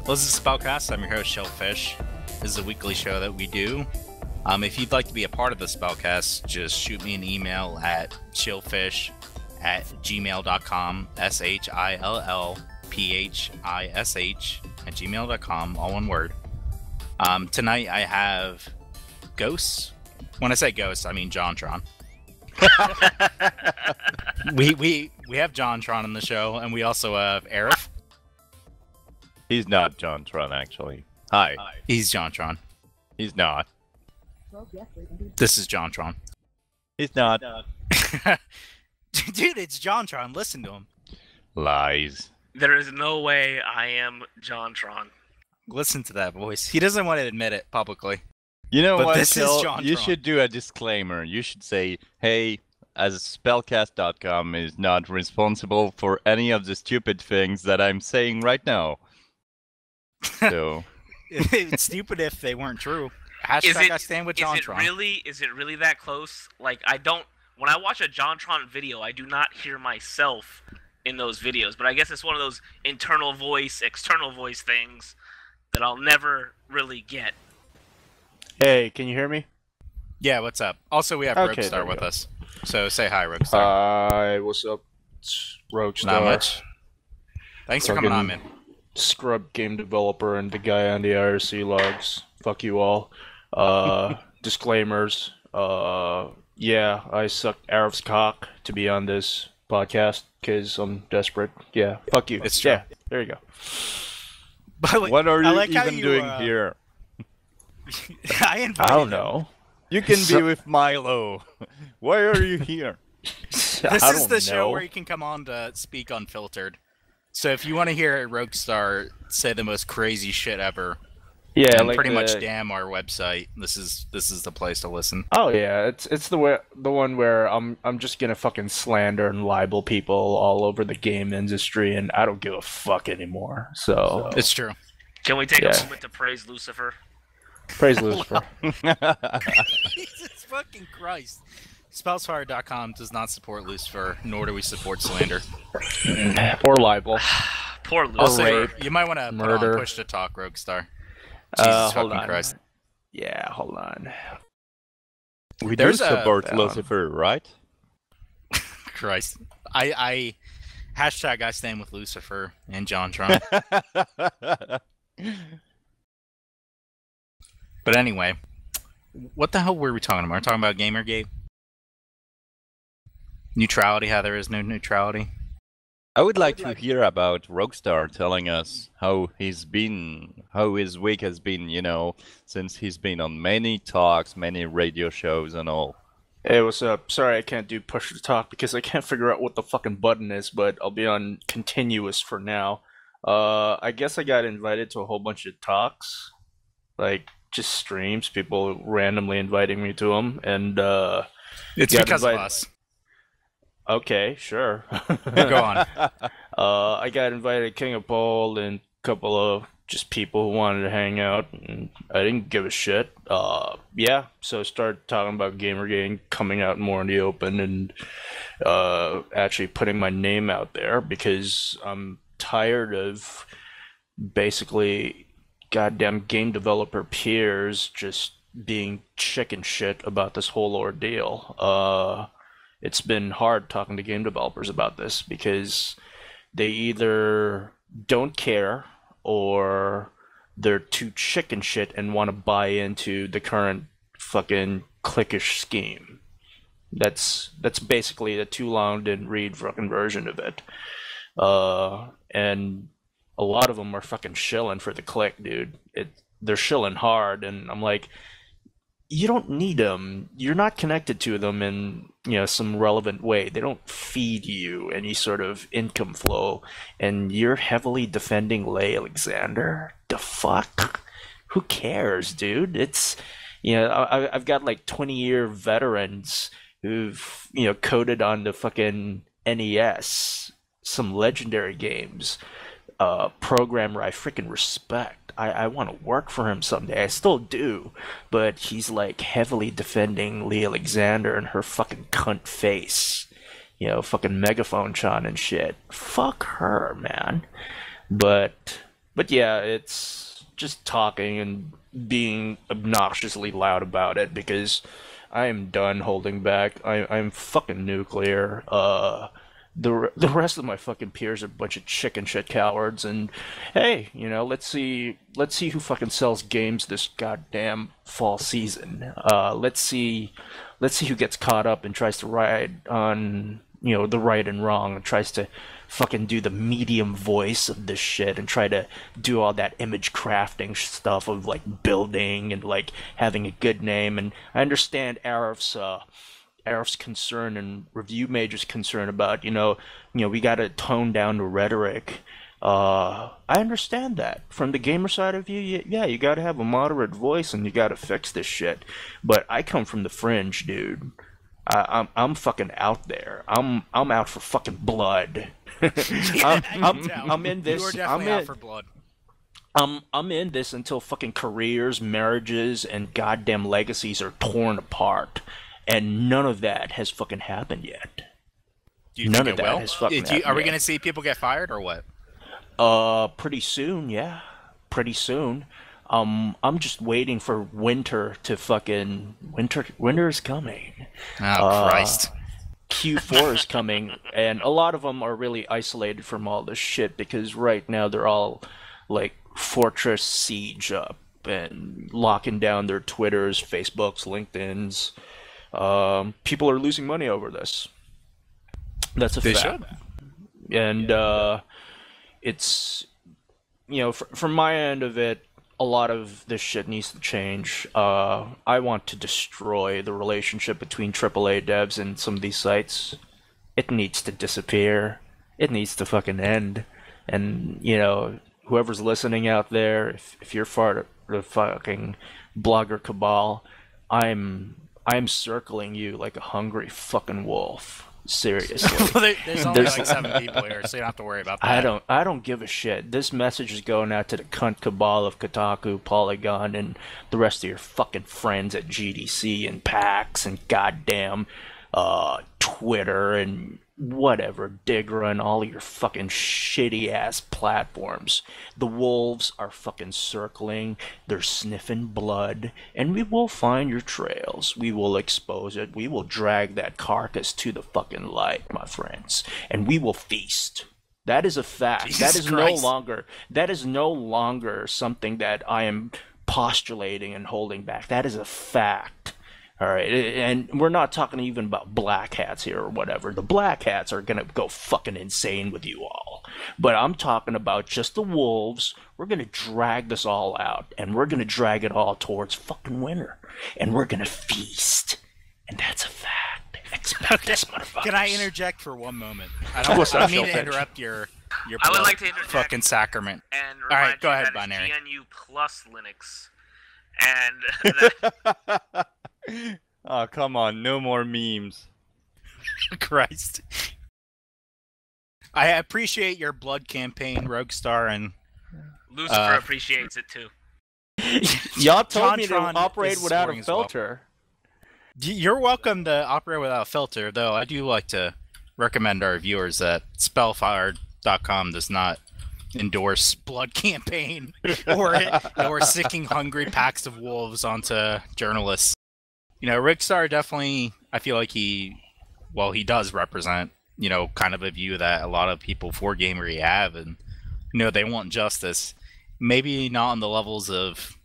This is Spellcast. I'm your host, ShillPhish. This is a weekly show that we do. If you'd like to be a part of the Spellcast, just shoot me an email at shillphish@gmail.com. ShillPhish@gmail.com. All one word. Tonight I have ghosts. When I say ghosts, I mean JonTron. we have JonTron on the show, and we also have Arif. He's not JonTron, actually. Hi. He's JonTron. He's not. This is JonTron. He's not. Dude, it's JonTron. Listen to him. Lies. There is no way I am JonTron. Listen to that voice. He doesn't want to admit it publicly. You know But what, this is Phil? JonTron. You should do a disclaimer. You should say, hey, as Spellcast.com is not responsible for any of the stupid things that I'm saying right now. So... It's stupid if they weren't true. Hashtag I stand with JonTron. Is it really that close? Like, when I watch a JonTron video, I do not hear myself in those videos. But I guess it's one of those internal voice, external voice things that I'll never really get. Hey, can you hear me? Yeah, what's up? Also, we have Okay, Roguestar there we with go. us. So say hi, Roguestar. Hi, what's up? It's Roguestar. Not much. Thanks for coming on, man. Scrub game developer and the guy on the IRC logs. Fuck you all. Disclaimers. Yeah, I suck Arif's cock to be on this podcast because I'm desperate. Yeah, fuck you. It's true. Yeah, there you go. By the way, What are I you like how even you, doing here? I invited I don't him. know. You can be with Milo. Why are you here? This I is don't the show know. where you can come on to speak unfiltered. So if you want to hear Roguestar say the most crazy shit ever, Yeah, and like pretty much the- damn our website, this is the place to listen. Oh yeah, it's the one where I'm just gonna fucking slander and libel people all over the game industry, and I don't give a fuck anymore. So It's true. Can we take Yeah. a moment to praise Lucifer? praise Lucifer. Jesus fucking Christ. Spellsfire.com does not support Lucifer, nor do we support slander. Or libel. Poor Or Lucifer. rape. You might want to put Murder. on push to talk, Roguestar. Jesus Hold fucking on. Christ. Yeah, hold on. We There's do a- support Lucifer, right? Christ. I hashtag I stand with Lucifer and JonTron. But anyway, what the hell were we talking about? We're talking about Gamergate? Neutrality, how there is no neutrality. I would like to hear about Roguestar telling us how his week has been, since he's been on many talks, many radio shows and all. Hey, what's up? Sorry I can't do push to talk because I can't figure out what the fucking button is, but I'll be on continuous for now. I guess I got invited to a whole bunch of talks, like just streams, people randomly inviting me to them, and It's Yeah, because of invite- us. okay, sure. Go on. I got invited to King of Pole and a couple of just people who wanted to hang out, and I didn't give a shit. Yeah, so I started talking about Gamergate coming out more in the open and actually putting my name out there because I'm tired of basically goddamn game developer peers just being chicken shit about this whole ordeal. It's been hard talking to game developers about this because they either don't care or they're too chicken shit and want to buy into the current fucking cliquish scheme. That's basically the too long didn't read fucking version of it. And a lot of them are fucking shilling for the click, dude. They're shilling hard, and I'm like, you don't need them. You're not connected to them in some relevant way. They don't feed you any sort of income flow, and you're heavily defending Leigh Alexander. The fuck? Who cares, dude? It's I've got like 20-year veterans who've coded on the fucking NES, some legendary games, programmer I freaking respect. I want to work for him someday. I still do, but he's like heavily defending Leigh Alexander and her fucking cunt face. Fucking megaphone Chan and shit. Fuck her, man. But But yeah, it's just talking and being obnoxiously loud about it because I am done holding back. I'm fucking nuclear. The rest of my fucking peers are a bunch of chicken shit cowards, and hey, let's see who fucking sells games this goddamn fall season. Let's see who gets caught up and tries to ride on the right and wrong and tries to fucking do the medium voice of this shit and try to do all that image crafting stuff of like building and like having a good name. And I understand Arif's concern and review major's concern about we got to tone down the rhetoric. I understand that from the gamer side of you. Yeah, you got to have a moderate voice and you got to fix this shit. But I come from the fringe, dude. I'm fucking out there. I'm out for fucking blood. I'm in this. You are definitely out for blood. I'm in this until fucking careers, marriages, and goddamn legacies are torn apart, and none of that has fucking happened yet. Do you None think of it that will? has fucking happened Are we yet. gonna see people get fired or what? Pretty soon, yeah. Pretty soon. I'm just waiting for winter to fucking winter is coming. Oh Christ. Q4 is coming, and a lot of them are really isolated from all this shit because right now they're all like Fortress Siege up and locking down their Twitters, Facebooks, LinkedIn's. People are losing money over this. That's a They fact. should. And it's from my end of it, a lot of this shit needs to change. I want to destroy the relationship between AAA devs and some of these sites. It needs to disappear. It needs to fucking end. And whoever's listening out there, if you're part of the fucking blogger cabal, I'm circling you like a hungry fucking wolf. Seriously. There's only like 7 people here, so you don't have to worry about that. I don't give a shit. This message is going out to the cunt cabal of Kotaku, Polygon, and the rest of your fucking friends at GDC and PAX and goddamn Twitter and whatever, Digra and all your fucking shitty ass platforms. The wolves are fucking circling, they're sniffing blood, and we will find your trails. We will expose it. We will drag that carcass to the fucking light, my friends, and we will feast. That is a fact. Jesus that is Christ. that is no longer something that I am postulating and holding back. That is a fact. All right, and we're not talking even about black hats here or whatever. The black hats are gonna go fucking insane with you all. But I'm talking about just the wolves. We're gonna drag this all out, and we're gonna drag it all towards fucking winter, and we're gonna feast, and that's a fact. Expect this, motherfuckers. Can I interject for one moment? I What's don't up, mean to ShillPhish? interrupt your I would like to interject fucking sacrament. and All right, remind go you ahead, that Binary. it's GNU plus Linux, and that Oh, come on, no more memes. Christ. I appreciate your blood campaign, Roguestar, and Lucifer appreciates it too. Y'all told me to JonTron operate is without scoring a as well. filter. You're welcome to operate without a filter, though I do like to recommend our viewers that spellfire.com does not endorse blood campaign or sicking hungry packs of wolves onto journalists. Rickstar definitely, I feel like he does represent, kind of a view that a lot of people for Gamery have, and, they want justice. Maybe not on the levels of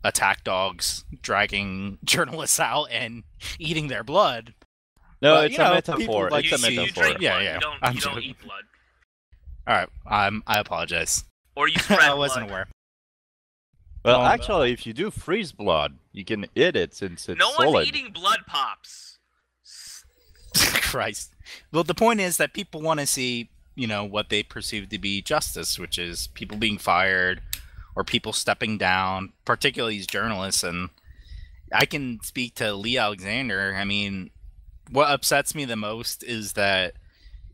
attack dogs dragging journalists out and eating their blood. No, But, it's a metaphor. people like It's a to see- You metaphor. drink Yeah, blood. yeah. You don't, I'm you don't joking. eat blood. All right, I apologize. Or you spread I wasn't blood. aware. Well, Oh, actually, if you do freeze blood, you can eat it since it's No solid. one's eating blood pops. Christ. Well, the point is that people want to see, what they perceive to be justice, which is people being fired or people stepping down, particularly these journalists. And I can speak to Lee Alexander. I mean, what upsets me the most is that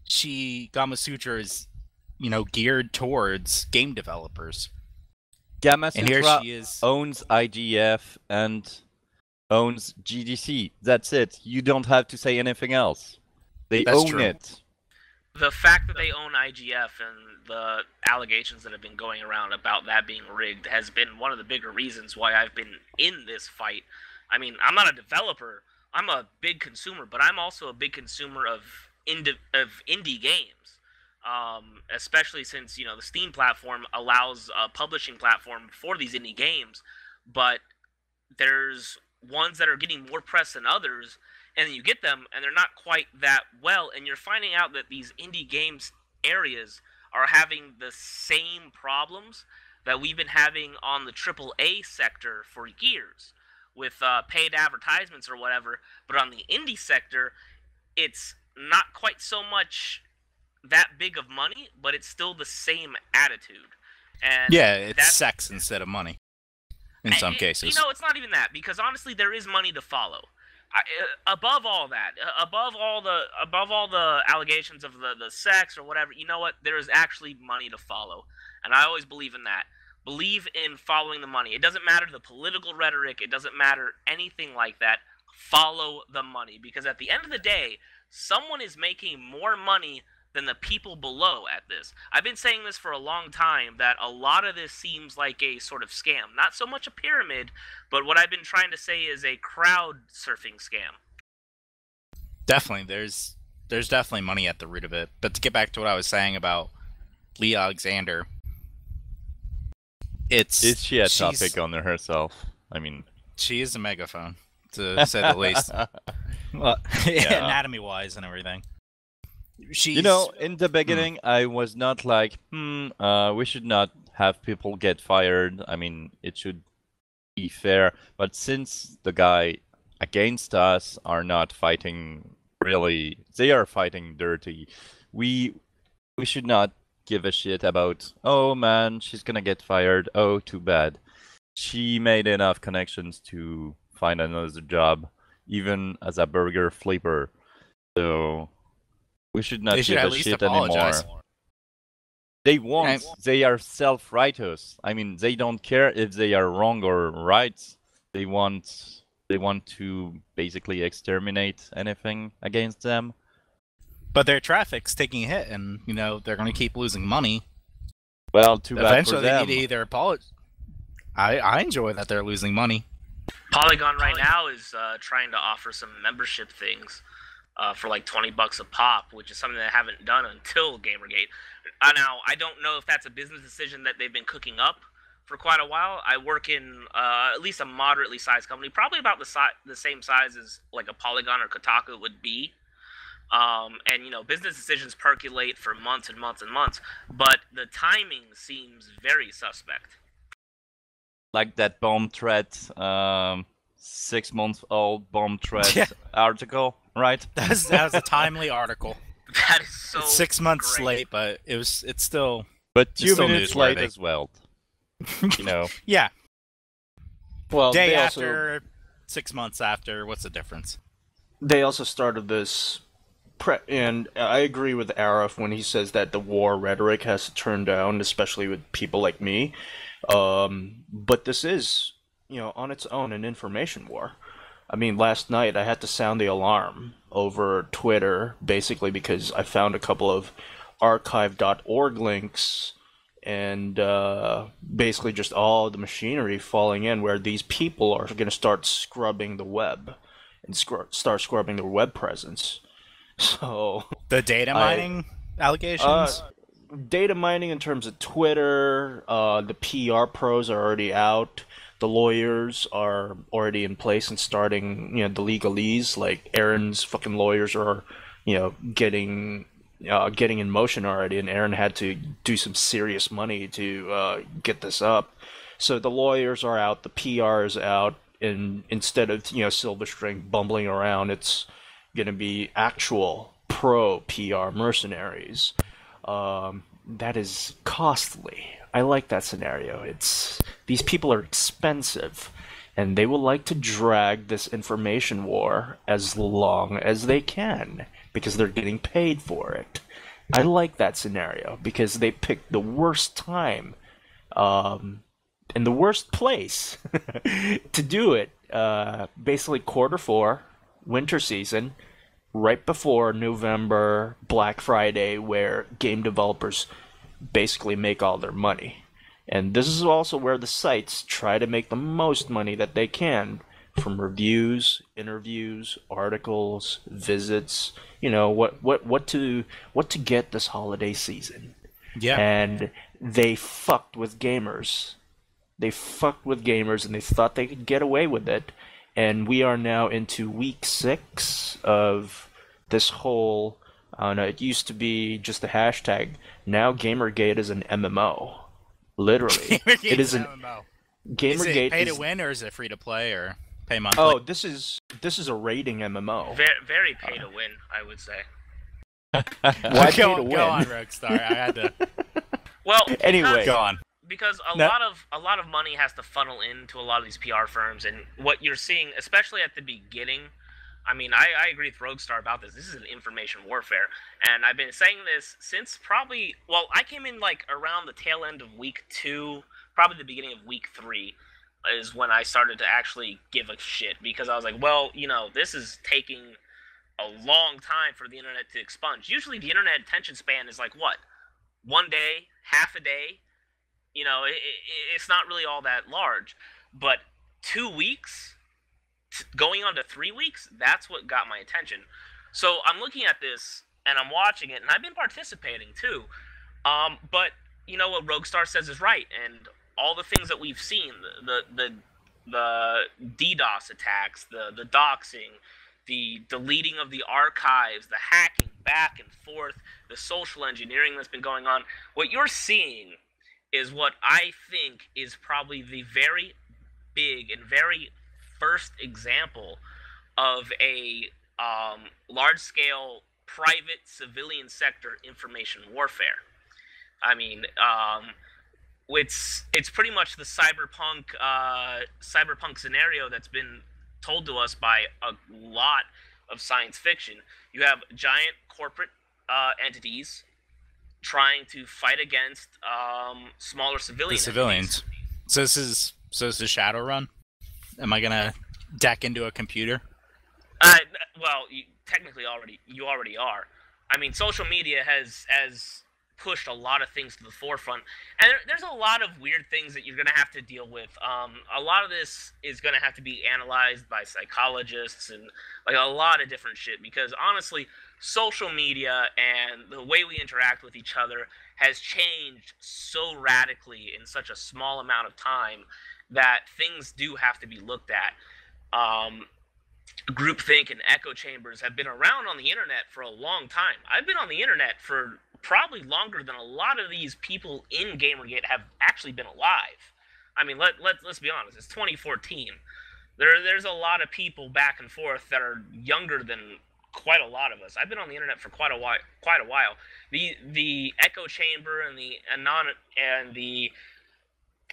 Gamasutra is, geared towards game developers. Gamma And here Sutra she is. owns IGF and owns GDC. That's it. You don't have to say anything else. They That's own true. it. The fact that they own IGF and the allegations that have been going around about that being rigged has been one of the bigger reasons why I've been in this fight. I mean, I'm not a developer. I'm a big consumer, but I'm also a big consumer of indie games. Especially since, the Steam platform allows a publishing platform for these indie games, but there's ones that are getting more press than others, and then you get them and they're not quite that well, and you're finding out that these indie games areas are having the same problems that we've been having on the AAA sector for years with paid advertisements or whatever. But on the indie sector, it's not quite so much that big of money, but it's still the same attitude. And yeah, it's sex instead of money in some cases. It's not even that, because honestly, there is money to follow. Above all that, above all the allegations of the sex or whatever, you know what? There is actually money to follow, and I always believe in that. Believe in following the money. It doesn't matter the political rhetoric. It doesn't matter anything like that. Follow the money, because at the end of the day, someone is making more money than the people below at this. I've been saying this for a long time, that a lot of this seems like a sort of scam. Not so much a pyramid, but what I've been trying to say is a crowd surfing scam. Definitely, there's definitely money at the root of it. But to get back to what I was saying about Lee Alexander, is she a topic on herself? I mean, she is a megaphone, to say the least. Well, yeah. Anatomy-wise and everything. She's, in the beginning, I was not like, we should not have people get fired. I mean, it should be fair. But since the guy against us are not fighting really, they are fighting dirty, we should not give a shit about, oh man, she's gonna get fired. Oh, too bad. She made enough connections to find another job, even as a burger flipper. So we should not give a shit anymore. They won't. They are self-righteous. I mean, they don't care if they are wrong or right. They want to basically exterminate anything against them. But their traffic's taking a hit, and they're going to keep losing money. Well, too bad for them. Eventually, they need to either apologize. I enjoy that they're losing money. Polygon right now is trying to offer some membership things for like $20 a pop, which is something they haven't done until Gamergate. Now, I don't know if that's a business decision that they've been cooking up for quite a while. I work in at least a moderately sized company, probably about the same size as like a Polygon or Kotaku would be. And business decisions percolate for months and months and months, but the timing seems very suspect. Like that bomb threat, 6-month-old bomb threat article, right? That was a timely article. That is so. It's 6 months great. late, but it's still. But 2 still minutes late as well. Yeah. Well, day after, 6 months after. What's the difference? They also started this. And I agree with Arif when he says that the war rhetoric has to turn down, especially with people like me. But this is, on its own, an information war. I mean, last night I had to sound the alarm over Twitter, basically because I found a couple of archive.org links and basically just all the machinery falling in where these people are going to start scrubbing the web and start scrubbing their web presence. So the data mining allegations? Data mining in terms of Twitter, the PR pros are already out. The lawyers are already in place and starting, the legalese. Like Aaron's fucking lawyers are, getting in motion already, and Aaron had to do some serious money to get this up. So the lawyers are out, the PR is out, and instead of Silverstring bumbling around, it's going to be actual pro PR mercenaries. That is costly. I like that scenario. These people are expensive, and they will like to drag this information war as long as they can because they're getting paid for it. I like that scenario because they picked the worst time and the worst place to do it. Basically, Q4, winter season, right before November Black Friday, where game developers basically make all their money. And this is also where the sites try to make the most money that they can from reviews, interviews, articles, visits, what to get this holiday season. Yeah. And they fucked with gamers. They fucked with gamers and they thought they could get away with it. And we are now into week 6 of this whole, I don't know, it used to be just a hashtag. Now Gamergate is an MMO. Literally. It is an MMO. Gamergate is it pay to win or is it free to play or pay monthly? Oh, this is a raiding MMO. Very, very pay to win, I would say. Why pay to win? Go on, Rockstar. I had to. Well, anyway, go on. Because a lot of money has to funnel into a lot of these PR firms, and what you're seeing, especially at the beginning, I mean, I agree with Roguestar about this. This is an information warfare, and I've been saying this since probably, well, I came in like around the tail end of week 2, probably the beginning of week 3, is when I started to actually give a shit, because I was like, well, this is taking a long time for the internet to expunge. Usually the internet attention span is like, what, 1 day, half a day? It's not really all that large, but 2 weeks, going on to 3 weeks, that's what got my attention. So I'm looking at this, and I'm watching it, and I've been participating too. But, what Roguestar says is right, and all the things that we've seen, the DDoS attacks, the doxing, the deleting of the archives, the hacking back and forth, the social engineering that's been going on, what you're seeing is what I think is probably the very big and very first example of a large-scale private civilian sector information warfare. I mean, it's pretty much the cyberpunk scenario that's been told to us by a lot of science fiction. You have giant corporate entities trying to fight against smaller civilians. The civilians. So this is Shadowrun? Am I gonna deck into a computer? Well, technically you already are. I mean, social media has pushed a lot of things to the forefront, and there's a lot of weird things that you're gonna have to deal with. A lot of this is gonna have to be analyzed by psychologists and like a lot of different shit, because honestly, social media and the way we interact with each other has changed so radically in such a small amount of time that things do have to be looked at. Groupthink and echo chambers have been around on the internet for a long time. I've been on the internet for probably longer than a lot of these people in Gamergate have actually been alive. I mean, let's be honest. It's 2014. There's a lot of people back and forth that are younger than quite a lot of us. I've been on the internet for quite a while. The echo chamber and the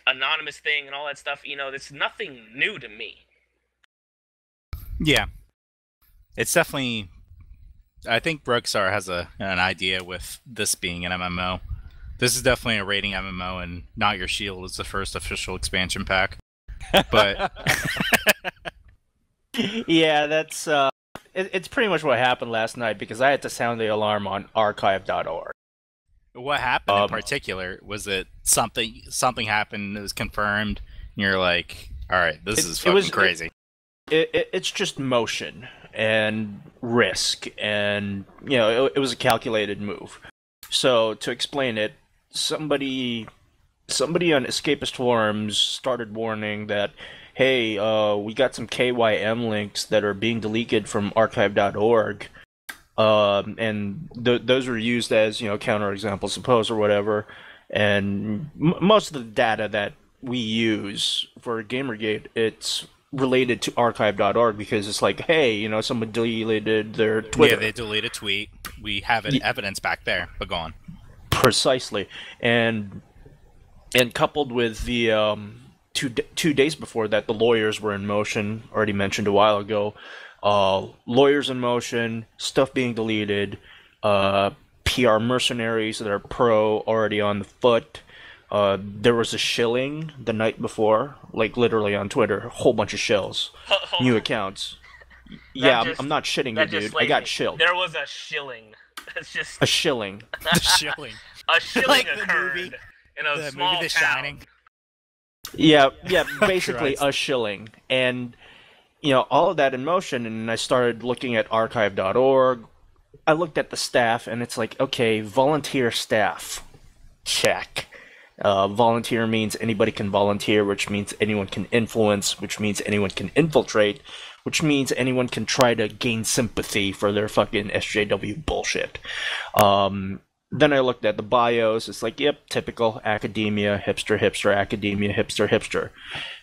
anonymous thing and all that stuff, it's nothing new to me. Yeah. It's definitely, I think Rockstar has an idea with this being an MMO. This is definitely a raiding MMO, and Not Your Shield is the first official expansion pack. But yeah, that's it's pretty much what happened last night, because I had to sound the alarm on archive.org. What happened in particular? Was it something happened that was confirmed, and you're like, all right, this is fucking crazy. It's just motion and risk, and it was a calculated move. So to explain it, somebody on escapist forums started warning that, hey, we got some KYM links that are being deleted from archive.org, and those were used as counterexamples, suppose, or whatever. And most of the data that we use for Gamergate, it's related to archive.org, because it's like, hey, someone deleted their Twitter. Yeah, they deleted a tweet. We have evidence back there, but go on. Precisely. And coupled with the 2 days before that, the lawyers were in motion, already mentioned a while ago. Lawyers in motion, stuff being deleted, PR mercenaries that are pro already on the foot. There was a shilling the night before, like literally on Twitter, a whole bunch of shills, new accounts. Yeah, just- I'm not shitting you, That just dude. I slayed got me. shilled. There was a shilling. That's just A shilling. The shilling. a shilling Like the occurred movie- in a The small movie The town. Shining. Yeah, basically Christ. a shilling. And, all of that in motion, and I started looking at archive.org. I looked at the staff, and it's like, okay, volunteer staff. Check. Volunteer means anybody can volunteer, which means anyone can influence, which means anyone can infiltrate, which means anyone can try to gain sympathy for their fucking SJW bullshit. Then I looked at the bios. It's like, yep, typical academia, hipster, academia, hipster.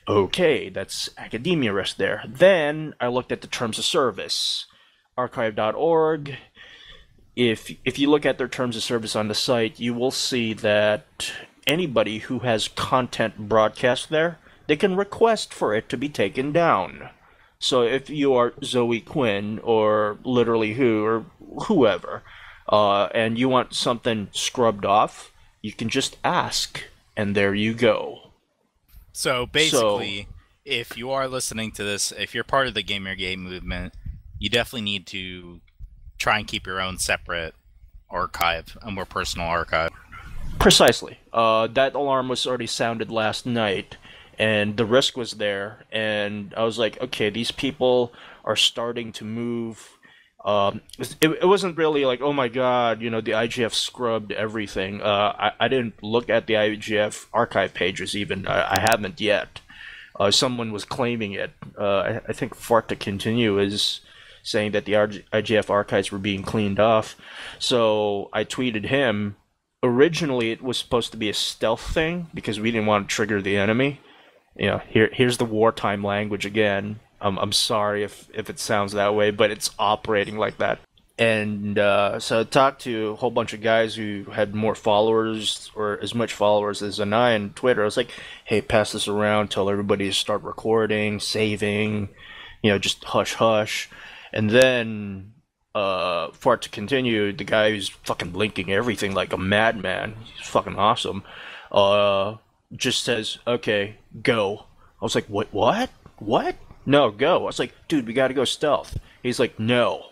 Okay, that's academia rest there. Then I looked at the terms of service. Archive.org. If you look at their terms of service on the site, you will see that anybody who has content broadcast there, they can request for it to be taken down. So if you are Zoe Quinn or literally who or whoever, and you want something scrubbed off, you can just ask, and there you go. So basically, if you are listening to this, if you're part of the Gamergate movement, you definitely need to try and keep your own separate archive, a more personal archive. Precisely. That alarm was already sounded last night, and the risk was there, and I was like, okay, these people are starting to move. It wasn't really like, oh my god, the IGF scrubbed everything. I didn't look at the IGF archive pages even. I haven't yet. Someone was claiming it. I think Fart to Continue is saying that the IGF archives were being cleaned off. So I tweeted him. Originally, it was supposed to be a stealth thing because we didn't want to trigger the enemy. Here's the wartime language again. I'm sorry if it sounds that way, but it's operating like that. And so I talked to a whole bunch of guys who had more followers or as much followers as I on Twitter. I was like, hey, pass this around, tell everybody to start recording, saving, just hush hush. And then for it to continue, the guy who's fucking linking everything like a madman, he's fucking awesome, just says, okay, go. I was like, what? No, go. I was like, dude, we gotta go stealth. He's like, no.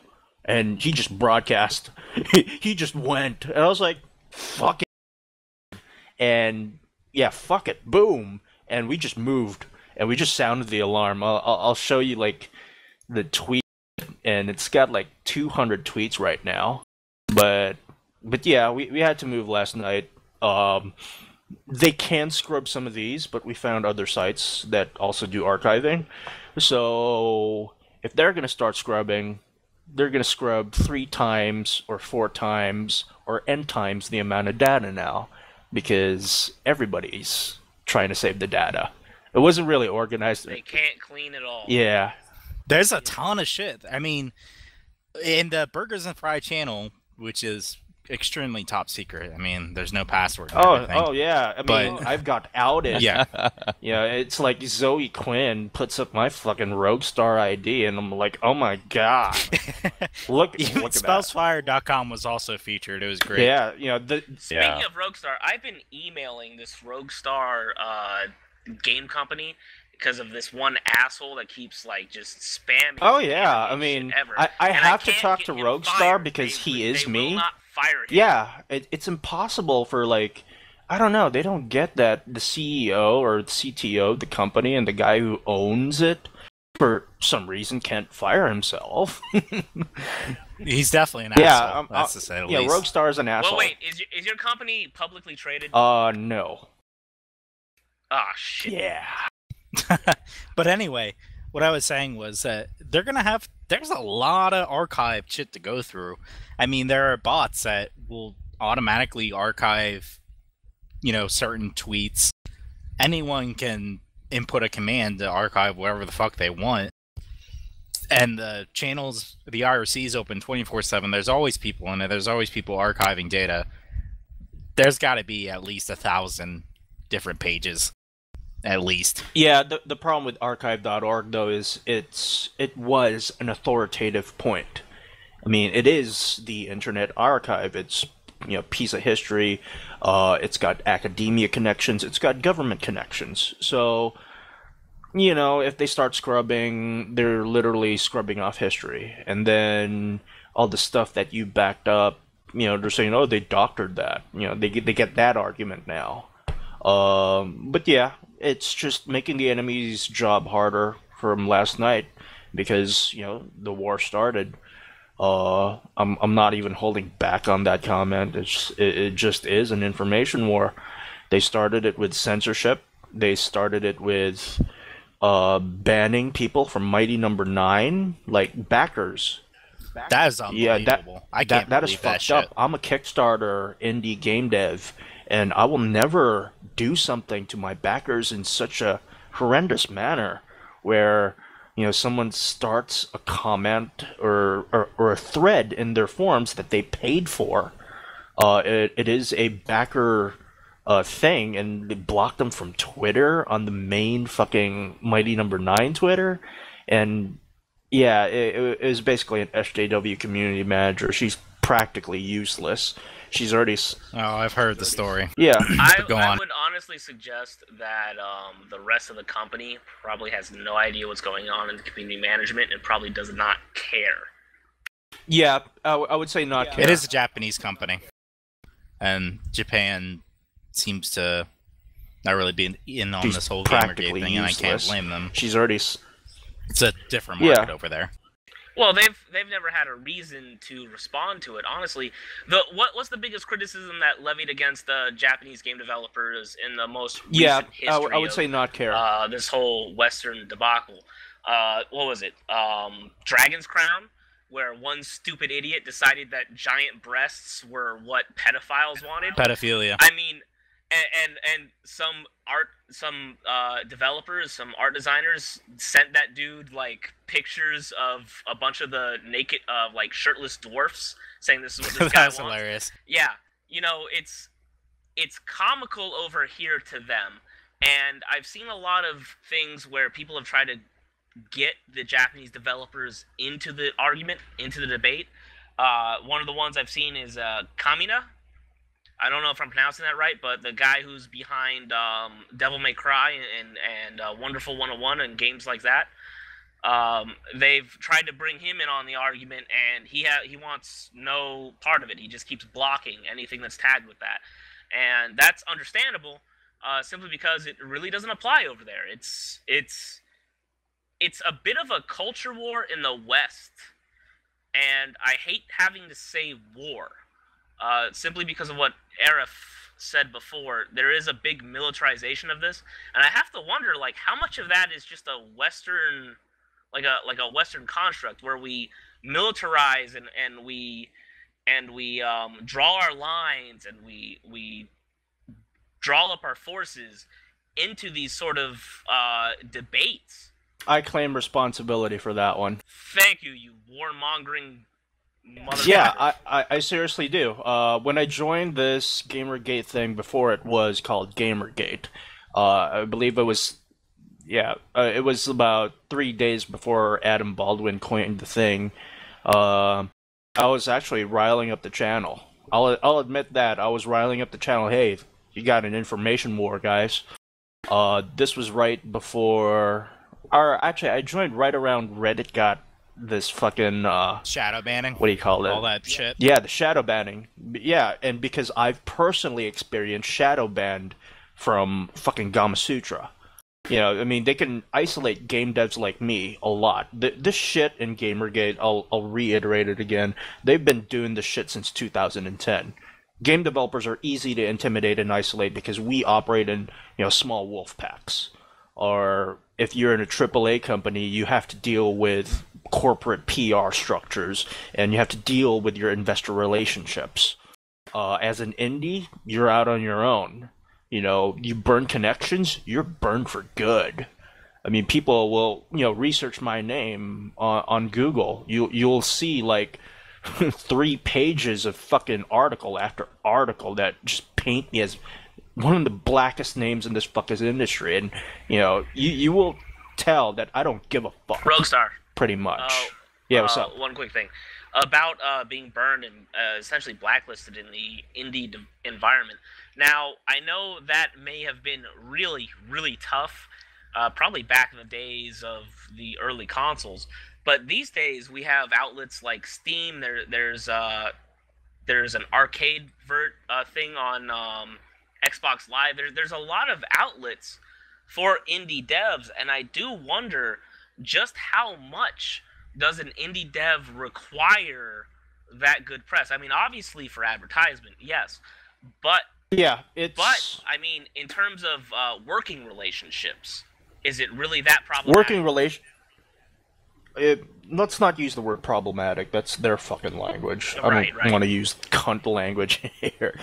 And he just broadcast. He just went. And I was like, fuck it. And yeah, fuck it. Boom. And we just moved. And we just sounded the alarm. I'll show you, like, the tweet. And it's got, like, 200 tweets right now. But yeah, we had to move last night. They can scrub some of these, but we found other sites that also do archiving. So if they're going to start scrubbing, they're going to scrub 3 times or 4 times or n times the amount of data now, because everybody's trying to save the data. It wasn't really organized. They can't clean it all. Yeah. There's a ton of shit. I mean, in the Burgers and Fry channel, which is extremely top secret. I mean, there's no password. Oh yeah. I mean, But- I've got outed. Yeah. Yeah, it's like Zoe Quinn puts up my fucking Roguestar ID, and I'm like, oh my god. Look Even at that. spellsfire.com was also featured. It was great. Yeah, Speaking of Roguestar, I've been emailing this Roguestar game company because of this one asshole that keeps like just spamming. Oh yeah, shit I mean, ever. I And have to can't talk get to him Roguestar fired. because They he is will me. not fire him. Yeah, it's impossible for, like, I don't know, they don't get that the CEO or the CTO of the company and the guy who owns it for some reason can't fire himself. He's definitely an Yeah, asshole. That's to say the Yeah, least. Roguestar is an asshole. Well, wait, is your company publicly traded? No. Ah, shit. Yeah. But anyway, what I was saying was that there's a lot of archive shit to go through. I mean, there are bots that will automatically archive, certain tweets. Anyone can input a command to archive whatever the fuck they want. And the channels, the IRC is open 24/7. There's always people in it. There's always people archiving data. There's got to be at least 1,000 different pages. At least. Yeah, the problem with archive.org though is it was an authoritative point. I mean, it is the Internet Archive. It's piece of history. It's got academia connections. It's got government connections. So if they start scrubbing, they're literally scrubbing off history. And then all the stuff that you backed up, they're saying, oh, they doctored that. They get that argument now. But yeah, it's just making the enemy's job harder from last night because, the war started. I'm not even holding back on that comment. It just is an information war. They started it with censorship. They started it with banning people from Mighty Number Nine, like backers. That is Yeah, unbelievable. I can't that is believe that fucked shit. up. I'm a Kickstarter indie game dev, and I will never do something to my backers in such a horrendous manner, where someone starts a comment or a thread in their forums that they paid for. It is a backer thing, and they blocked them from Twitter on the main fucking Mighty Number Nine Twitter, and yeah, it was basically an SJW community manager. She's practically useless. She's already Oh, I've heard the story. yeah. Go I on. would honestly suggest that the rest of the company probably has no idea what's going on in the community management and probably does not care. Yeah, I would say not care. It is a Japanese company, and Japan seems to not really be in on She's this whole practically Gamergate thing, and I can't useless. blame them. She's already It's a different Yeah. market over there. Well, they've never had a reason to respond to it. Honestly, what's the biggest criticism that levied against the Japanese game developers in the most recent history? I would of, say not care. this whole Western debacle. What was it? Dragon's Crown, where one stupid idiot decided that giant breasts were what pedophiles wanted. Pedophilia. I mean, and some developers, some art designers sent that dude like pictures of a bunch of the naked, like shirtless dwarfs, saying this is what this guy That's wants. hilarious. Yeah, it's comical over here to them, and I've seen a lot of things where people have tried to get the Japanese developers into the argument, into the debate. One of the ones I've seen is Kamina. I don't know if I'm pronouncing that right, but the guy who's behind Devil May Cry and Wonderful 101 and games like that. They've tried to bring him in on the argument, and he wants no part of it. He just keeps blocking anything that's tagged with that, and that's understandable, simply because it really doesn't apply over there. It's a bit of a culture war in the West, and I hate having to say war, simply because of what Arif said before. There is a big militarization of this, and I have to wonder, like, how much of that is just a Western, like a Western construct where we militarize and we draw our lines and we draw up our forces into these sort of debates. I claim responsibility for that one. Thank you, you warmongering motherfucker. Yeah, I seriously do. When I joined this Gamergate thing before it was called Gamergate, I believe it was about 3 days before Adam Baldwin coined the thing. I was actually riling up the channel. I'll admit that I was riling up the channel. Hey, you got an information war, guys. This was right before, or actually, I joined right around Reddit got this fucking Shadow banning. what do you call it? All that shit. Yeah, the shadow banning. Yeah, and because I've personally experienced shadow banned from fucking Gamasutra. I mean, they can isolate game devs like me a lot. This shit in Gamergate, I'll reiterate it again, they've been doing this shit since 2010. Game developers are easy to intimidate and isolate because we operate in, small wolf packs. Or if you're in a AAA company, you have to deal with corporate PR structures, and you have to deal with your investor relationships. As an indie, you're out on your own. You burn connections, you're burned for good. I mean, people will, research my name on Google. You'll see like 3 pages of fucking article after article that just paint me as one of the blackest names in this fucking industry, and you will tell that I don't give a fuck. Roguestar. Pretty much. Yeah, what's up? One quick thing about being burned and essentially blacklisted in the indie environment. Now, I know that may have been really, really tough probably back in the days of the early consoles. But these days we have outlets like Steam. There's an arcade thing on Xbox Live. There's a lot of outlets for indie devs, and I do wonder just how much does an indie dev require that good press. I mean, obviously for advertisement, yes, but Yeah, I mean, in terms of working relationships, is it really that problematic? working relation. Let's not use the word problematic. That's their fucking language. I Right, don't right. want to use cunt language here.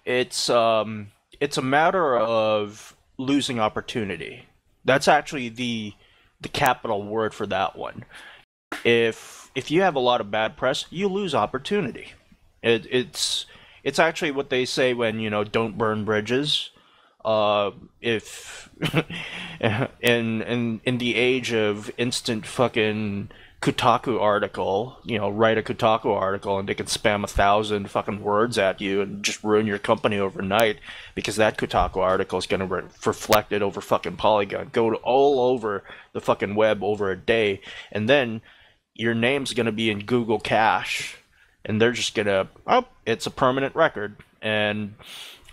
It's a matter of losing opportunity. That's actually the capital word for that one. If you have a lot of bad press, you lose opportunity. It's actually what they say when, don't burn bridges. If in the age of instant fucking Kotaku article, write a Kotaku article and they can spam 1,000 fucking words at you and just ruin your company overnight because that Kotaku article is gonna reflect it over fucking Polygon, all over the fucking web over a day, and then your name's gonna be in Google Cache, and they're just gonna, it's a permanent record, and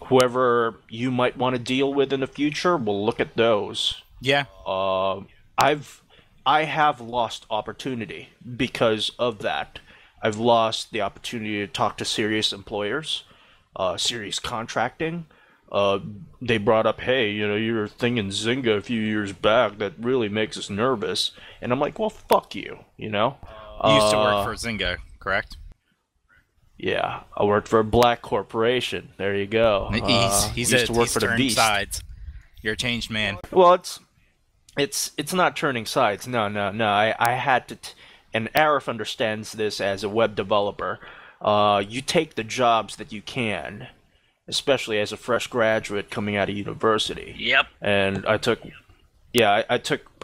whoever you might want to deal with in the future will look at those. Yeah. I have lost opportunity because of that. I've lost the opportunity to talk to serious employers, serious contracting. They brought up, hey, your thing in Zynga a few years back that really makes us nervous, and I'm like, well, fuck you, You used to work for Zynga, correct? Yeah, I worked for a black corporation. There you go. He's used to work he's for the turned Beast. sides. You're a changed man. Well, it's not turning sides. No. I had to, and Arif understands this as a web developer. You take the jobs that you can, especially as a fresh graduate coming out of university. Yep. And I took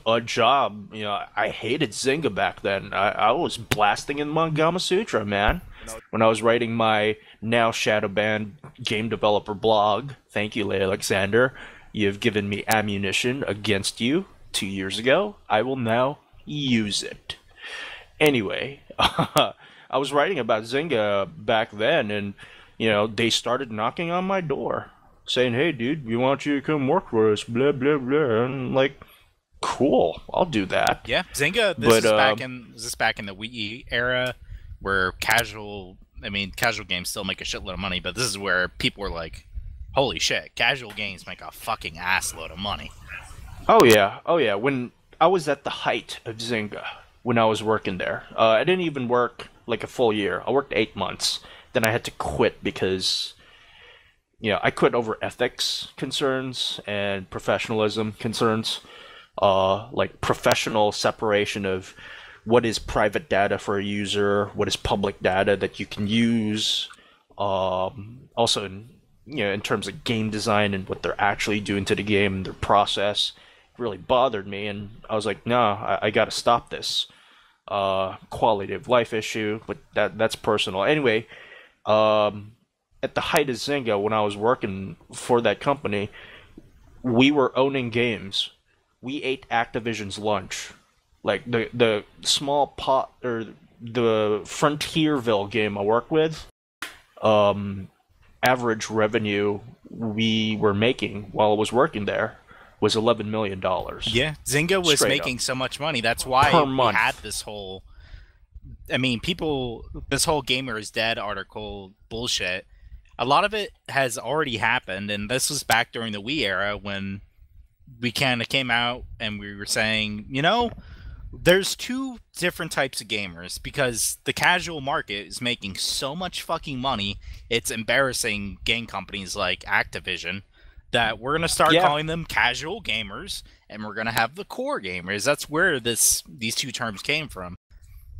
a job. I hated Zynga back then. I was blasting in Mangama Sutra, man. When I was writing my now shadow banned game developer blog. Thank you, Alexander. You've given me ammunition against you 2 years ago. I will now use it. Anyway, I was writing about Zynga back then, and they started knocking on my door, saying, "Hey, dude, we want you to come work for us." Blah blah blah. And I'm like, cool, I'll do that. Yeah, Zynga. This is back in the Wii era, where casual games still make a shitload of money, but this is where people were like, holy shit, casual games make a fucking assload of money. Oh yeah. When I was at the height of Zynga, when I was working there, I didn't even work like a full year. I worked 8 months. Then I had to quit because, I quit over ethics concerns and professionalism concerns, like professional separation of what is private data for a user, what is public data that you can use, also in terms of game design and what they're actually doing to the game and their process. It really bothered me, and I was like, no, I gotta stop this. Quality of life issue, but that's personal. Anyway, at the height of Zynga, when I was working for that company, we were owning games. We ate Activision's lunch. Like the small pot, or the Frontierville game I work with, average revenue we were making while I was working there was $11 million. Yeah, Zynga was making so much money. That's why we had this whole, this whole gamer is dead article bullshit. A lot of it has already happened, and this was back during the Wii era when we kind of came out and we were saying, there's two different types of gamers, because the casual market is making so much fucking money, it's embarrassing game companies like Activision, that we're going to start calling them casual gamers, and we're going to have the core gamers. That's where these two terms came from.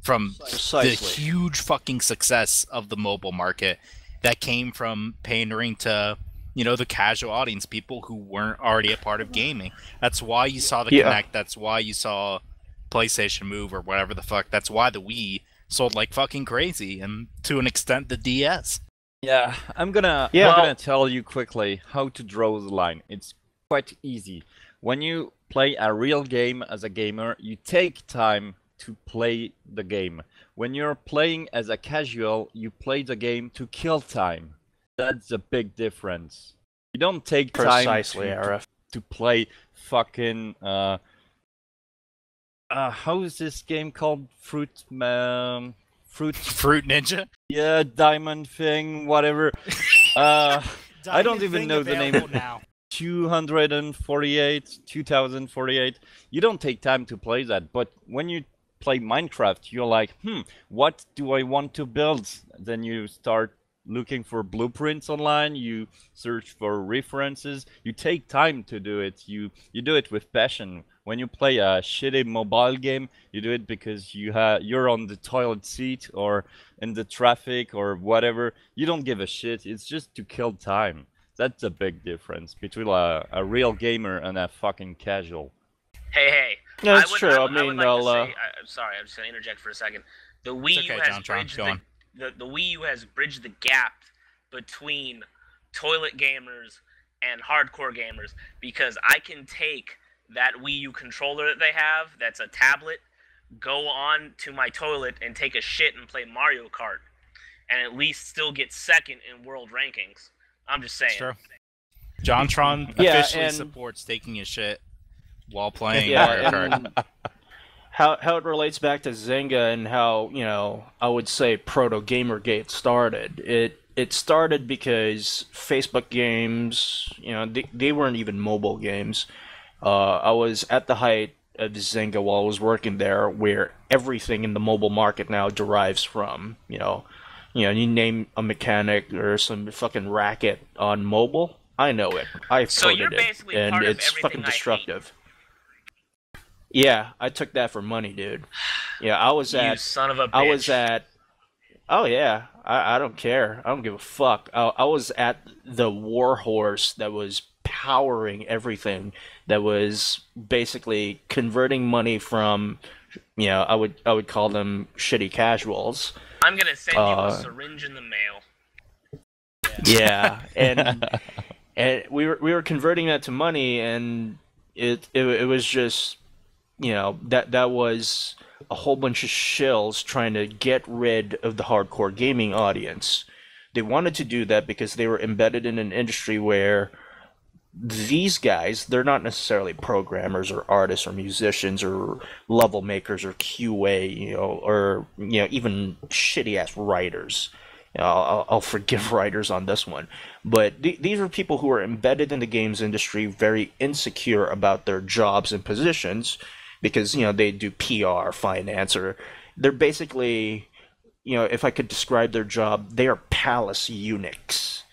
From Precisely. The huge fucking success of the mobile market that came from pandering to, the casual audience, people who weren't already a part of gaming. That's why you saw the Kinect, that's why you saw PlayStation Move or whatever the fuck. That's why the Wii sold like fucking crazy, and to an extent the DS. Yeah, I'm gonna tell you quickly how to draw the line. It's quite easy. when you play a real game as a gamer, you take time to play the game. When you're playing as a casual, you play the game to kill time. That's a big difference. You don't take time Precisely, RF. to play fucking how is this game called? Fruit Ninja. Yeah, diamond thing, whatever. I don't even know the name. Now. 2048. You don't take time to play that, but when you play Minecraft, you're like, what do I want to build? Then you start looking for blueprints online, you search for references, you take time to do it, you do it with passion. When you play a shitty mobile game, you do it because you're on the toilet seat or in the traffic or whatever. You don't give a shit, it's just to kill time. That's a big difference between a real gamer and a fucking casual. Hey. Yeah, that's true. I would like to say, I'm sorry, I'm just going to interject for a second. The Wii U has bridged the Wii U has bridged the gap between toilet gamers and hardcore gamers, because I can take that Wii U controller that they have, that's a tablet, go on to my toilet and take a shit and play Mario Kart, and at least still get second in world rankings. I'm just saying. Sure. JonTron officially supports taking a shit while playing Mario Kart. How it relates back to Zynga and how, I would say Proto Gamergate started. It started because Facebook games, they weren't even mobile games. I was at the height of Zynga while I was working there, where everything in the mobile market now derives from, you name a mechanic or some fucking racket on mobile, I know it. I've coded it, and it's fucking destructive. Yeah, I took that for money, dude. Yeah, I was at. You son of a bitch. Oh yeah, I don't care. I don't give a fuck. I was at the warhorse that was powering everything. That was basically converting money from, I would call them shitty casuals. I'm gonna send you a syringe in the mail. Yeah, and we were converting that to money, and it was just. That was a whole bunch of shills trying to get rid of the hardcore gaming audience. They wanted to do that because they were embedded in an industry where these guys, they're not necessarily programmers or artists or musicians or level makers or QA, or even shitty ass writers. I'll forgive writers on this one, but these are people who are embedded in the games industry, very insecure about their jobs and positions. Because, they do PR, finance, or they're basically, if I could describe their job, they are palace eunuchs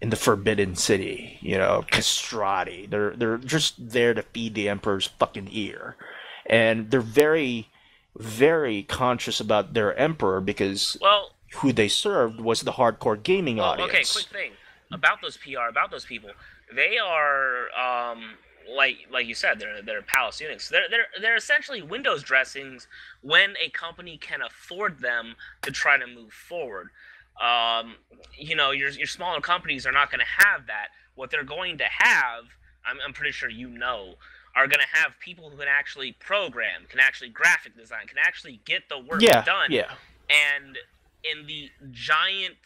in the Forbidden City, castrati. They're just there to feed the emperor's fucking ear. And they're very, very conscious about their emperor because who they served was the hardcore gaming audience. Okay, quick thing about those PR, about those people. They are, like you said, they're palace eunuchs. They're essentially windows dressings when a company can afford them to try to move forward. Your smaller companies are not going to have that. What they're going to have, I'm pretty sure are going to have people who can actually program, can actually graphic design, can actually get the work done. Yeah. And in the giant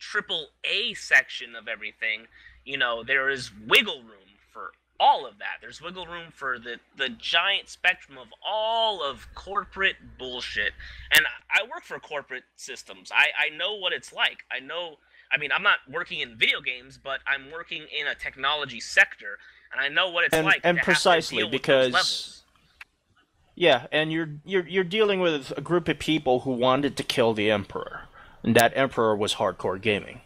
AAA section of everything, there is wiggle room for all of that. There's wiggle room for the giant spectrum of all of corporate bullshit. And I work for corporate systems. I know what it's like. I'm not working in video games, but I'm working in a technology sector, and I know what it's like. And to precisely have to deal because, with those levels. Yeah, and you're dealing with a group of people who wanted to kill the emperor, and that emperor was hardcore gaming.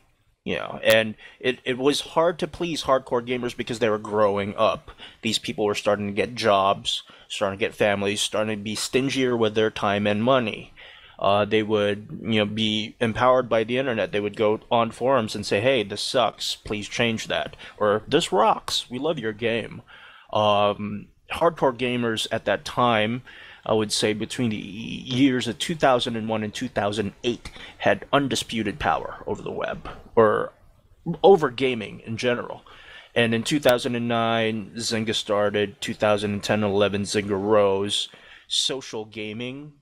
And it was hard to please hardcore gamers because they were growing up. These people were starting to get jobs, starting to get families, starting to be stingier with their time and money. They would, be empowered by the internet. They would go on forums and say, "Hey, this sucks. Please change that." Or, "This rocks. We love your game." Hardcore gamers at that time, I would say between the years of 2001 and 2008, had undisputed power over the web, or over gaming in general. And in 2009, Zynga started. 2010 and 11, Zynga rose. Social gaming,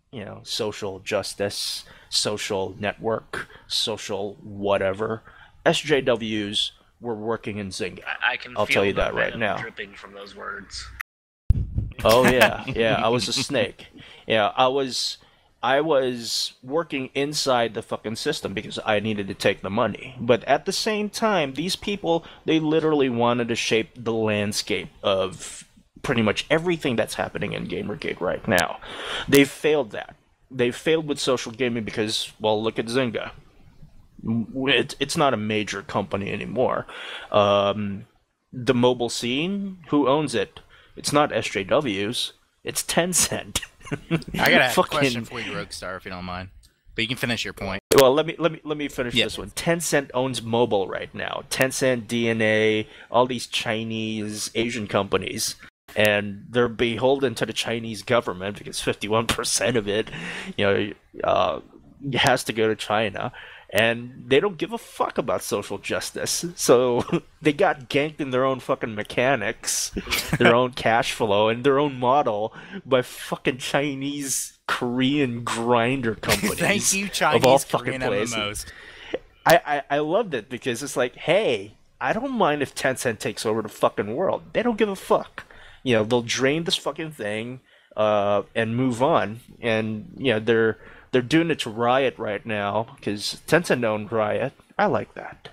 social justice, social network, social whatever. SJWs were working in Zynga. I can I'll feel tell you the that right venom now. dripping from those words. Oh yeah, yeah. I was a snake. Yeah, I was working inside the fucking system because I needed to take the money. But at the same time, these people, they literally wanted to shape the landscape of pretty much everything that's happening in Gamergate right now. They've failed that. They've failed with social gaming because, well, look at Zynga. It's not a major company anymore. The mobile scene, who owns it? It's not SJWs. It's Tencent. I gotta have a question for you, Roguestar, if you don't mind. But you can finish your point. Well, let me finish this one. Tencent owns mobile right now. Tencent, DNA, all these Chinese, Asian companies, and they're beholden to the Chinese government because 51% of it, has to go to China. And they don't give a fuck about social justice. So they got ganked in their own fucking mechanics, their own cash flow, and their own model by fucking Chinese, Korean grinder companies. Thank you, Chinese, of all Korean fucking places. MMOs. I loved it because it's like, hey, I don't mind if Tencent takes over the fucking world. They don't give a fuck. They'll drain this fucking thing and move on. And, they're doing it to Riot right now because Tencent owned Riot. I like that.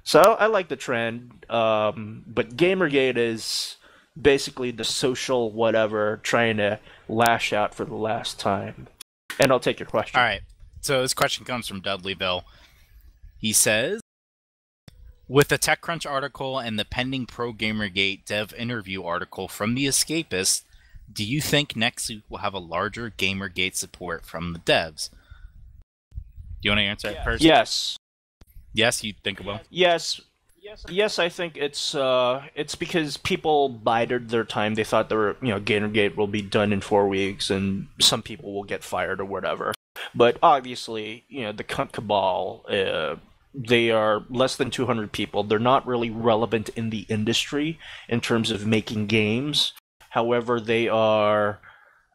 So I like the trend. But Gamergate is basically the social whatever trying to lash out for the last time. And I'll take your question. All right. So this question comes from Dudleyville. He says, with the TechCrunch article and the pending Pro Gamergate dev interview article from The Escapist, do you think next week will have a larger Gamergate support from the devs? Do you want to answer that first? Yes. Yes, you think it will? Yes, I think it's because people bided their time. They thought Gamergate will be done in 4 weeks, and some people will get fired or whatever. But obviously, the cunt cabal, they are less than 200 people. They're not really relevant in the industry in terms of making games. However, they are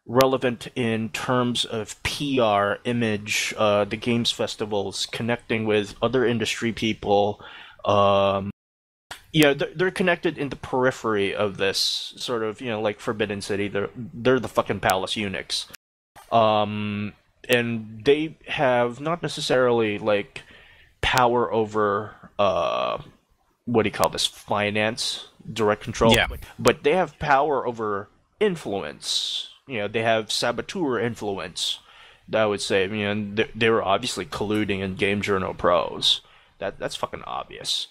relevant in terms of PR, image, the games festivals, connecting with other industry people. They're connected in the periphery of this sort of, like Forbidden City. They're the fucking palace eunuchs. And they have not necessarily like power over what do you call this, finance, direct control, but they have power over influence. They have saboteur influence. I would say, they were obviously colluding in Game Journal Pros. That's fucking obvious.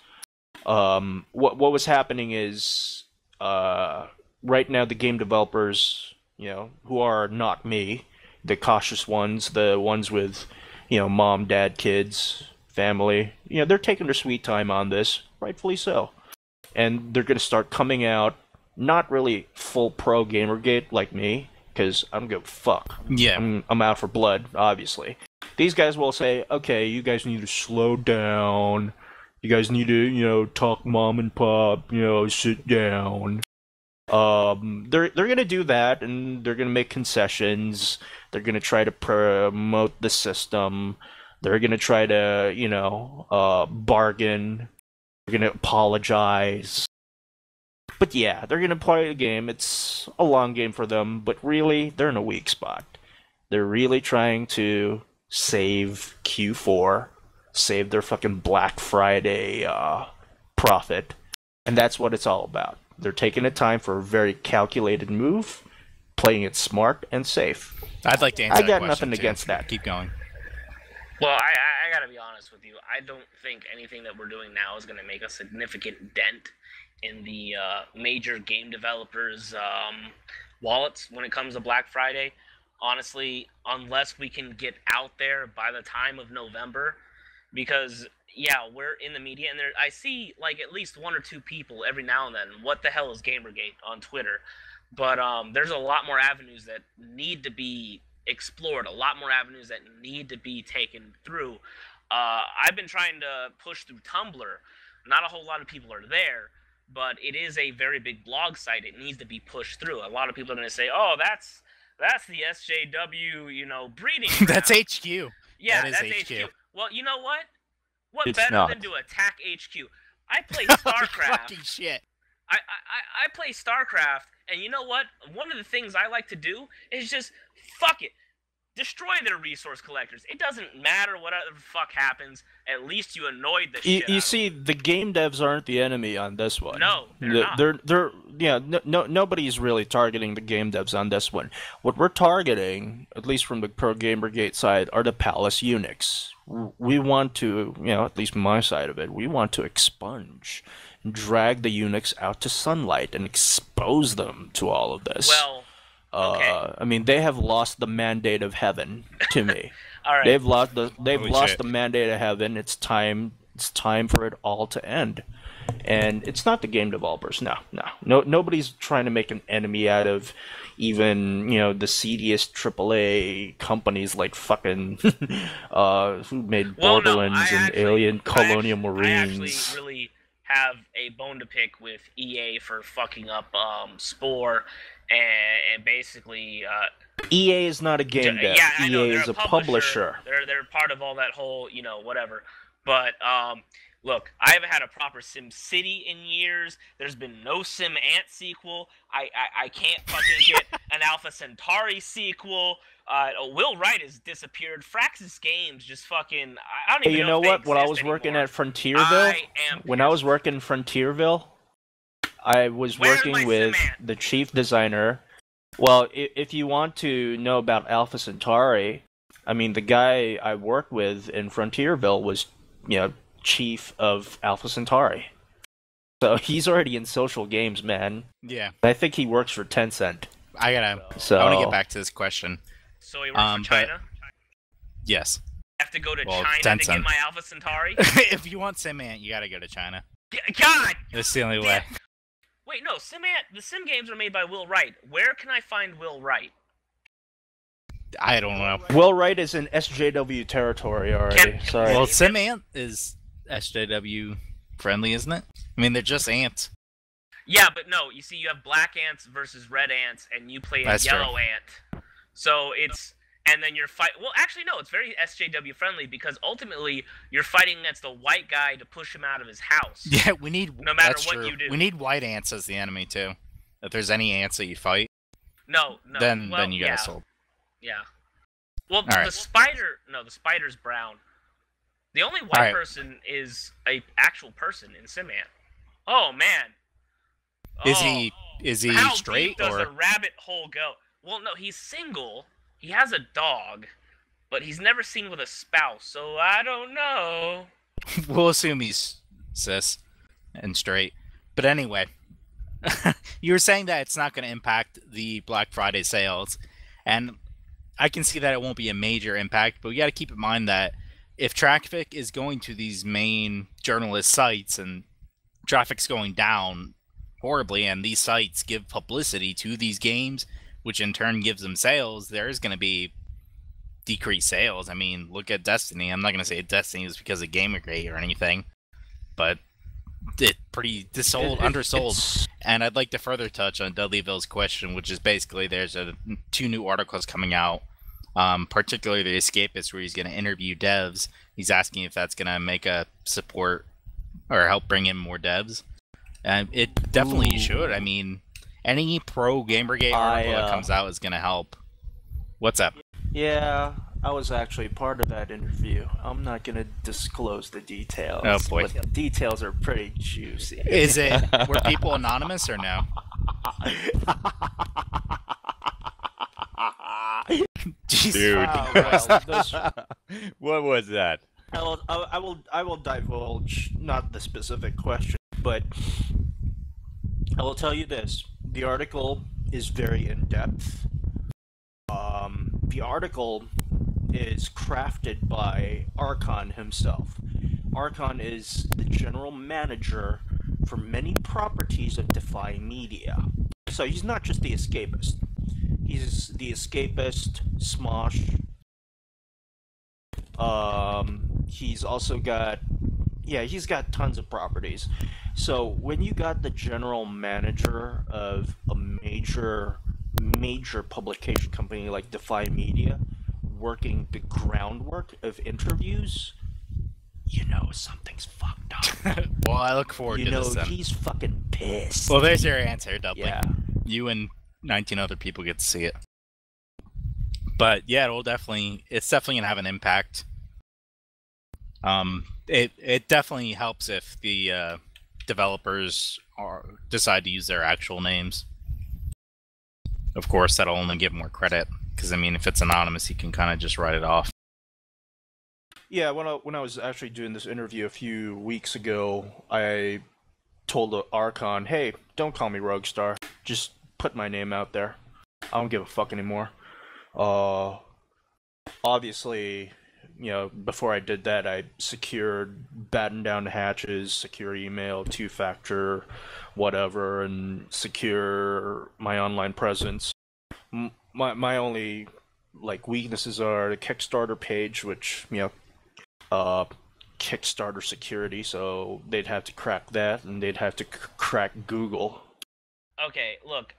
What was happening is right now the game developers, who are not me, the cautious ones, the ones with, mom, dad, kids, family, they're taking their sweet time on this, rightfully so. And they're going to start coming out, not really full pro Gamergate like me, because I'm going to fuck. Yeah. I'm out for blood, obviously. These guys will say, okay, you guys need to slow down. You guys need to, talk mom and pop, sit down. They're going to do that, and they're going to make concessions. They're going to try to promote the system. They're going to try to, bargain. They're going to apologize. But yeah, they're going to play the game. It's a long game for them, but really, they're in a weak spot. They're really trying to save Q4, save their fucking Black Friday profit, and that's what it's all about. They're taking the time for a very calculated move, playing it smart and safe. I'd like to answer that question. I got nothing too. against that. Keep going. Well, I gotta be honest with you. I don't think anything that we're doing now is gonna make a significant dent in the major game developers' wallets when it comes to Black Friday. Honestly, unless we can get out there by the time of November, because we're in the media, and I see like at least one or two people every now and then. What the hell is Gamergate on Twitter? But there's a lot more avenues that need to be explored, a lot more avenues that need to be taken through. I've been trying to push through Tumblr. Not a whole lot of people are there, but it is a very big blog site. It needs to be pushed through. A lot of people are going to say, "Oh, that's the SJW, breeding ground." That's HQ. Yeah, that is that's HQ. HQ. Well, you know what? What It's better not. than to attack HQ? I play StarCraft. Fucking shit. I play StarCraft, and you know what? One of the things I like to do is just fuck it. Destroy their resource collectors. It doesn't matter what the fuck happens. At least you annoyed the shit out You of see, the game devs aren't the enemy on this one. No, they're not. Nobody's really targeting the game devs on this one. What we're targeting, at least from the Pro Gamergate side, are the Palace eunuchs. We want to, at least my side of it, we want to expunge, drag the eunuchs out to sunlight and expose them to all of this. Well, okay. I mean, they have lost the mandate of heaven to me. All right. They've lost the shit. mandate of heaven. It's time for it all to end. And it's not the game developers. No. Nobody's trying to make an enemy out of even, the seediest AAA companies like fucking who made Borderlands and Alien Colonial Marines. I actually really have a bone to pick with EA for fucking up Spore and basically EA is not a game dev. Yeah, I know, EA they're is a publisher. They're part of all that whole, whatever. But look, I haven't had a proper Sim City in years. There's been no Sim Ant sequel. I can't fucking get an Alpha Centauri sequel. Will Wright has disappeared. Fraxis Games just fucking. I don't even You know know if they what? When I exist was working anymore. at Frontierville, When I was working in Frontierville, I was Where's working my with cement? the chief designer. Well, if you want to know about Alpha Centauri, I mean, the guy I worked with in Frontierville was, chief of Alpha Centauri. So he's already in social games, man. Yeah. I think he works for Tencent. I want So to get back to this question. So he works for China. Yes. I have to go to Well, China to Tencent. get my Alpha Centauri. If you want Simant, you gotta go to China. God. That's the only way. Wait, no, the Sim games are made by Will Wright. Where can I find Will Wright? I don't know. Will Wright is in SJW territory already. Can- Sorry. Well, Simant is SJW friendly, isn't it? I mean, they're just ants. Yeah, but no, you see, you have black ants versus red ants, and you play a That's true. yellow ant. So it's, and then you're well, actually, no, it's very SJW friendly because ultimately you're fighting against a white guy to push him out of his house. Yeah, we need. No matter that's what true. you do. We need white ants as the enemy too. If there's any ants that you fight, No, then well, you got assault. Yeah. Well, All right. the spider's brown. The only white All right. person is a actual person in Simant. Oh man. Is he How straight deep does or? a rabbit hole go? Well, no, he's single. He has a dog, but he's never seen with a spouse, so I don't know. We'll assume he's cis and straight. But anyway, you were saying that it's not going to impact the Black Friday sales, and I can see that it won't be a major impact, but we got to keep in mind that if traffic is going to these main journalist sites and traffic's going down horribly, and these sites give publicity to these games, which in turn gives them sales, there is going to be decreased sales. I mean, look at Destiny. I'm not going to say Destiny is because of Gamergate or anything, but it undersold. And I'd like to further touch on Dudleyville's question, which is basically there's two new articles coming out, particularly the Escapist, where he's going to interview devs. He's asking if that's going to make a support or help bring in more devs. And it definitely should. I mean, any pro Gamergate article that comes out is going to help. What's up? Yeah, I was actually part of that interview. I'm not going to disclose the details. Oh, boy. But the details are pretty juicy. Is it, were people anonymous or no? Jesus. Dude. Well, those, What was that? I will divulge not the specific question, but I will tell you this: the article is very in depth. The article is crafted by Archon himself. Archon is the general manager for many properties of Defy Media. So he's not just the Escapist. He's the Escapist, Smosh. He's also got, he's got tons of properties. So when you got the general manager of a major publication company like Defy Media working the groundwork of interviews, you know something's fucked up. Well, I look forward to this then. He's fucking pissed. Well, there's your answer, Dudley. Yeah. You and 19 other people get to see it. But yeah, it's definitely gonna have an impact. It definitely helps if the developers decide to use their actual names. Of course, that'll only give more credit, because I mean, if it's anonymous, you can kind of just write it off. Yeah, when I was actually doing this interview a few weeks ago, I told Archon, hey, don't call me Roguestar. Just put my name out there. I don't give a fuck anymore. Obviously, you know, before I did that, I secured batten down the hatches, secure email, two-factor, whatever, and secure my online presence. My only, like, weaknesses are the Kickstarter page, which, you know, Kickstarter security, so they'd have to crack that, and they'd have to crack Google. Okay, look,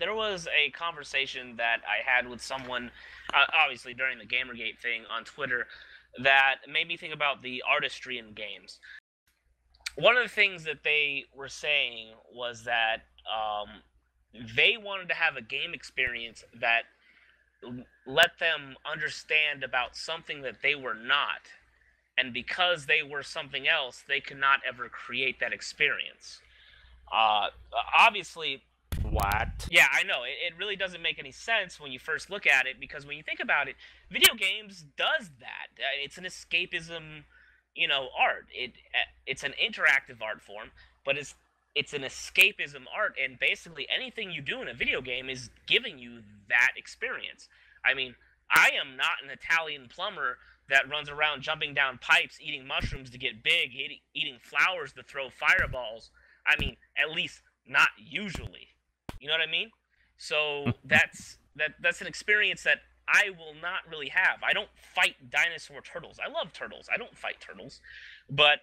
there was a conversation that I had with someone, obviously during the Gamergate thing on Twitter, that made me think about the artistry in games. One of the things that they were saying was that they wanted to have a game experience that let them understand about something that they were not. And because they were something else, they could not ever create that experience. Obviously... What? Yeah, I know. It really doesn't make any sense when you first look at it, because when you think about it, video games does that. It's an escapism, you know, art. It's an interactive art form, but it's an escapism art, and basically anything you do in a video game is giving you that experience. I mean, I am not an Italian plumber that runs around jumping down pipes, eating mushrooms to get big, eating flowers to throw fireballs. I mean, at least not usually. You know what I mean? So that's an experience that I will not really have. I don't fight dinosaur turtles. I love turtles. I don't fight turtles. But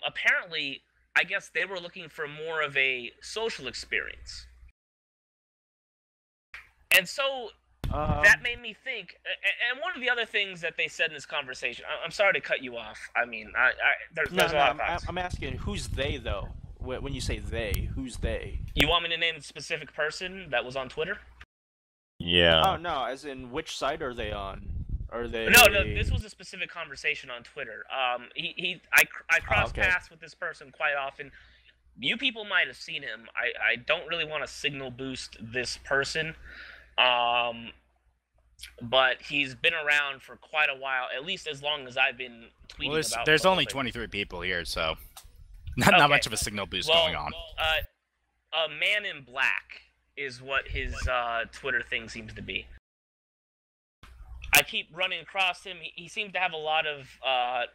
apparently, I guess they were looking for more of a social experience. And so that made me think, and one of the other things that they said in this conversation, I'm sorry to cut you off. I mean, there's a lot of thoughts. I'm asking, who's they, though? When you say they, who's they? You want me to name a specific person that was on Twitter? Yeah. Oh, no, as in, which site are they on? Are they... No, this was a specific conversation on Twitter. I cross paths with this person quite often. You people might have seen him. I don't really want to signal boost this person. But he's been around for quite a while, at least as long as I've been tweeting about. There's only 23 people here, so not much of a signal boost going on. A man in black is what his Twitter thing seems to be. I keep running across him. He seems to have a lot of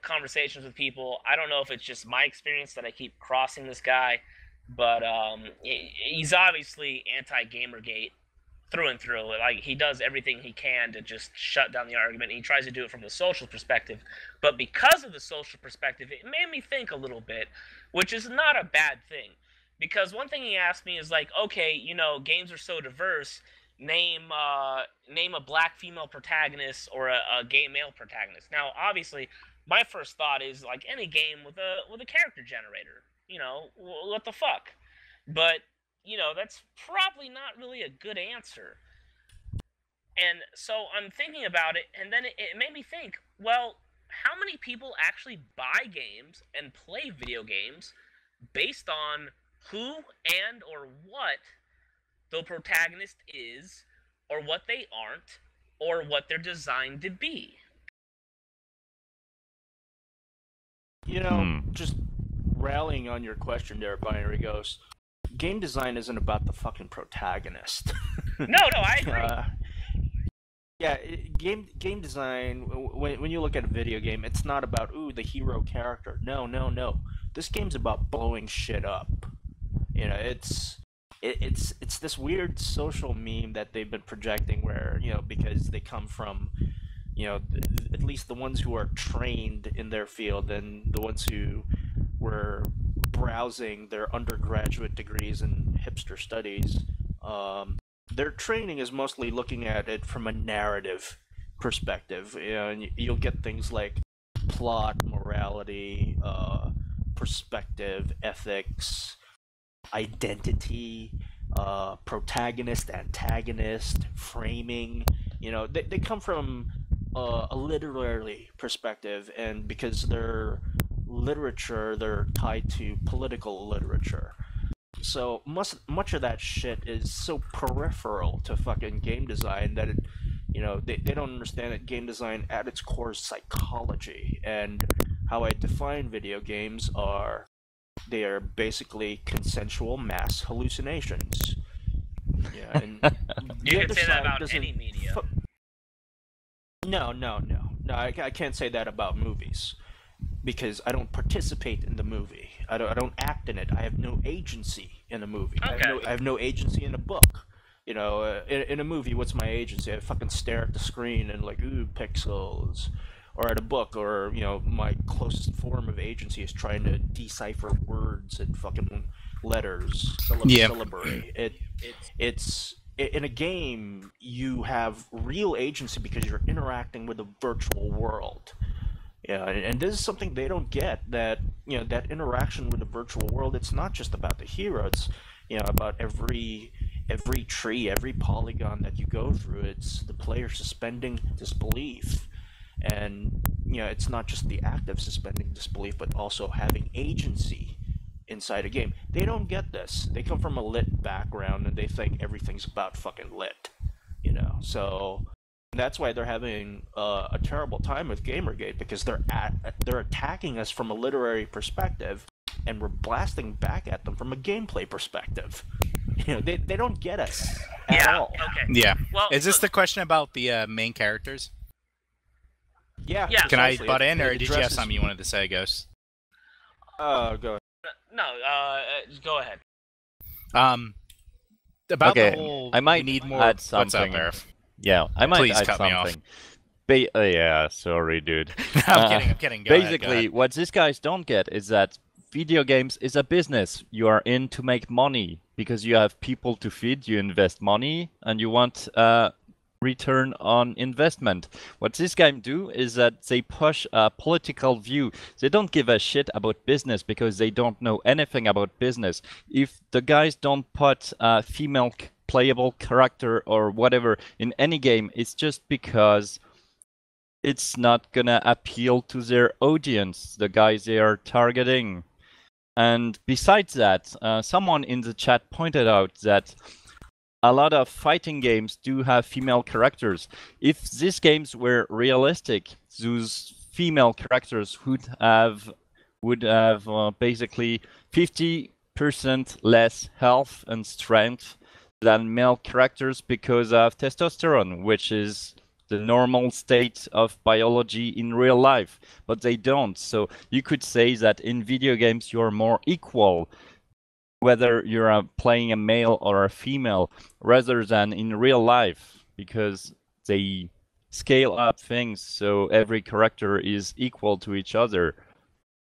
conversations with people. I don't know if it's just my experience that I keep crossing this guy, but he's obviously anti-Gamergate through and through. Like, he does everything he can to just shut down the argument. He tries to do it from the social perspective. But because of the social perspective, it made me think a little bit, which is not a bad thing. Because one thing he asked me is like, okay, you know, games are so diverse. Name a black female protagonist or a gay male protagonist. Now, obviously, my first thought is like any game with a character generator. You know, what the fuck? But you know, that's probably not really a good answer. And so I'm thinking about it, and then it made me think, well, how many people actually buy games and play video games based on who and or what the protagonist is, or what they aren't, or what they're designed to be? You know, just rallying on your question there, BinaryGhost. Game design isn't about the fucking protagonist. No, I agree. Yeah, game design, when you look at a video game, it's not about, ooh, the hero character. No. This game's about blowing shit up. You know, it's this weird social meme that they've been projecting where, you know, because they come from, you know, at least the ones who are trained in their field and the ones who were browsing their undergraduate degrees in hipster studies, their training is mostly looking at it from a narrative perspective. You know, and you'll get things like plot, morality, perspective, ethics, identity, protagonist, antagonist, framing. You know, they come from a literary perspective, and because they're literature, they're tied to political literature. So much of that shit is so peripheral to fucking game design that it, you know, they don't understand that game design at its core is psychology. And how I define video games are, they are basically consensual mass hallucinations. Yeah, and You can say that about any media. No, I can't say that about movies, because I don't participate in the movie. I don't act in it. I have no agency in a movie. Okay. I have no agency in a book. You know, in a movie, what's my agency? I fucking stare at the screen and like, ooh, pixels. Or at a book, or, you know, my closest form of agency is trying to decipher words and fucking letters, syllabary. It's in a game, you have real agency because you're interacting with a virtual world. Yeah, and this is something they don't get, that, you know, that interaction with the virtual world, it's not just about the hero, it's, you know, about every tree, every polygon that you go through. It's the player suspending disbelief. And, you know, it's not just the act of suspending disbelief, but also having agency inside a game. They don't get this. They come from a lit background, and they think everything's about fucking lit, you know. So that's why they're having a terrible time with Gamergate, because they're attacking us from a literary perspective, and we're blasting back at them from a gameplay perspective. You know, they don't get us at all. Okay. Yeah. Well, Is this the question about the main characters? Yeah. Can I precisely. butt in, or It did you have addresses- something you wanted to say, Ghost? Go ahead. No, go ahead. About Okay, the whole, I might we need more. add What's up, something. Arif? Yeah, I might Please add cut me off. something. Yeah, sorry, dude. I'm kidding. Go ahead, go Basically, ahead. what these guys don't get is that video games is a business. You are in to make money because you have people to feed, you invest money, and you want return on investment. What this game do is that they push a political view. They don't give a shit about business because they don't know anything about business. If the guys don't put a female playable character or whatever in any game, it's just because it's not gonna appeal to their audience, the guys they are targeting. And besides that, someone in the chat pointed out that a lot of fighting games do have female characters. If these games were realistic, those female characters would have basically 50% less health and strength than male characters because of testosterone, which is the normal state of biology in real life, but they don't. So you could say that in video games you're more equal, whether you're playing a male or a female, rather than in real life, because they scale up things so every character is equal to each other,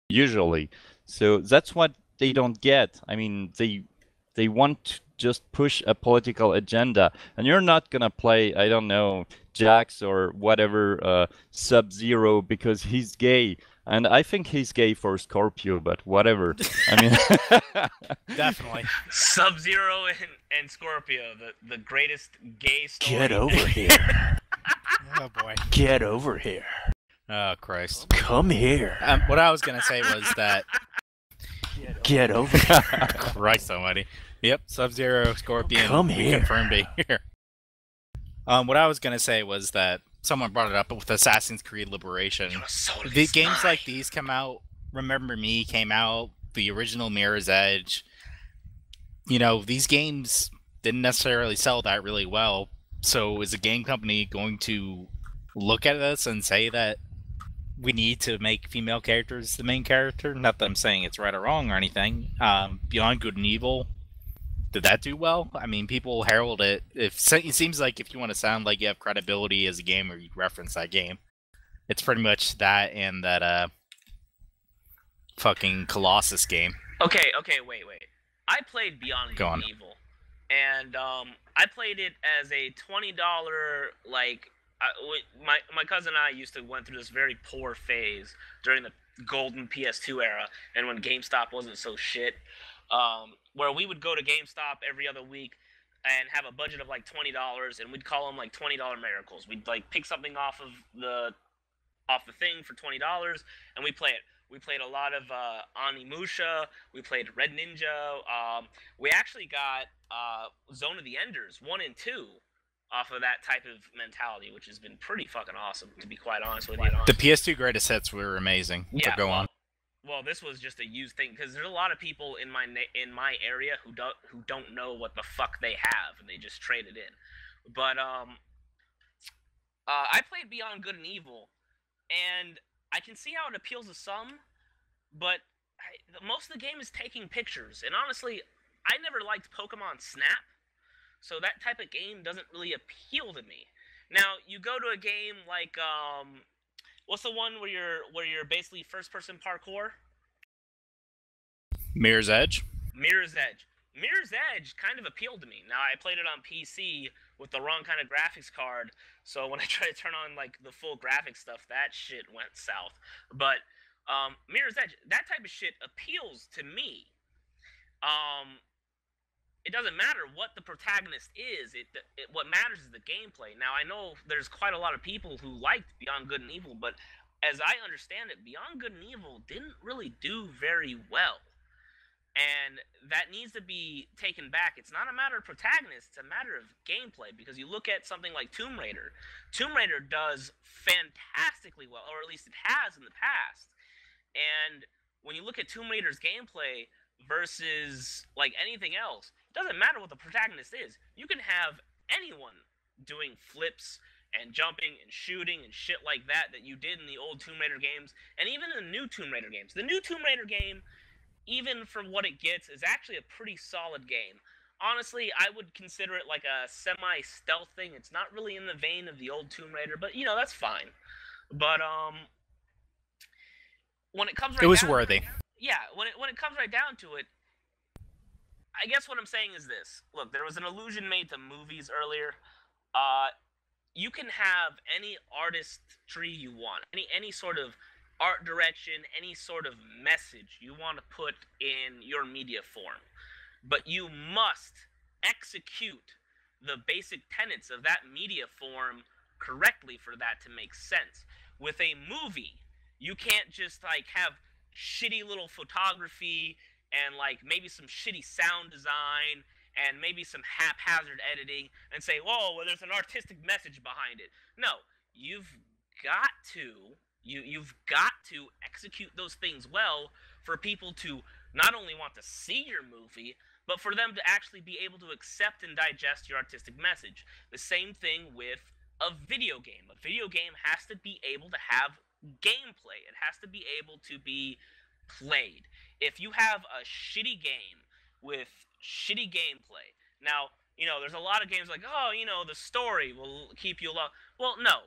usually. So that's what they don't get. I mean, they want to just push a political agenda, and you're not gonna play, I don't know, Jax or whatever, Sub-Zero because he's gay. And I think he's gay for Scorpio, but whatever. I mean, Definitely. Sub-Zero and Scorpio, the greatest gay story. Get over here. Oh boy. Get over here. Oh Christ. Come here. What I was gonna say was that. Get over here. Christ Almighty. Yep. Sub-Zero, Scorpion. Come we here. Confirmed it here. What I was gonna say was that someone brought it up with Assassin's Creed Liberation. The games like these come out. Remember Me came out. The original Mirror's Edge. You know, these games didn't necessarily sell that really well. So is a game company going to look at this and say that we need to make female characters the main character? Not that I'm saying it's right or wrong or anything. Beyond Good and Evil, did that do well? I mean, people herald it. It seems like if you want to sound like you have credibility as a gamer, you'd reference that game. It's pretty much that and that fucking Colossus game. Okay, wait. I played Beyond Go Good on. and Evil, and I played it as a $20 like. My cousin and I used to went through this very poor phase during the golden PS2 era, and when GameStop wasn't so shit, where we would go to GameStop every other week and have a budget of like $20, and we'd call them like $20 miracles. We'd like pick something off the thing for $20, and we play it. We played a lot of Onimusha. We played Red Ninja. We actually got Zone of the Enders 1 and 2 off of that type of mentality, which has been pretty fucking awesome, to be quite honest with you. The PS2 greatest hits were amazing. Yeah, but go on. Well, this was just a used thing because there's a lot of people in my area who don't know what the fuck they have, and they just trade it in. But I played Beyond Good and Evil, and I can see how it appeals to some, but most of the game is taking pictures, and honestly, I never liked Pokemon Snap, so that type of game doesn't really appeal to me. Now, you go to a game like what's the one where you're basically first-person parkour? Mirror's Edge. Mirror's Edge. Mirror's Edge kind of appealed to me. Now, I played it on PC with the wrong kind of graphics card, so when I tried to turn on like the full graphics stuff, that shit went south. But Mirror's Edge, that type of shit appeals to me. It doesn't matter what the protagonist is. What matters is the gameplay. Now, I know there's quite a lot of people who liked Beyond Good and Evil, but as I understand it, Beyond Good and Evil didn't really do very well. And that needs to be taken back. It's not a matter of protagonist, it's a matter of gameplay. Because you look at something like Tomb Raider. Tomb Raider does fantastically well, or at least it has in the past. And when you look at Tomb Raider's gameplay versus like anything else, it doesn't matter what the protagonist is. You can have anyone doing flips and jumping and shooting and shit like that you did in the old Tomb Raider games, and even in the new Tomb Raider games. The new Tomb Raider game, even for what it gets, is actually a pretty solid game. Honestly, I would consider it like a semi-stealth thing. It's not really in the vein of the old Tomb Raider, but you know, that's fine. But when it comes right It was down worthy. yeah, when it comes right down to it, I guess what I'm saying is this. Look, there was an allusion made to movies earlier. You can have any artistry you want, any sort of art direction, any sort of message you want to put in your media form, but you must execute the basic tenets of that media form correctly for that to make sense. With a movie, you can't just like have shitty little photography and like maybe some shitty sound design and maybe some haphazard editing and say, whoa, well, there's an artistic message behind it. No, you've got to execute those things well for people to not only want to see your movie, but for them to actually be able to accept and digest your artistic message. The same thing with a video game. A video game has to be able to have gameplay. It has to be able to be played. If you have a shitty game with shitty gameplay, now, you know, there's a lot of games like, oh, you know, the story will keep you along. Well, no,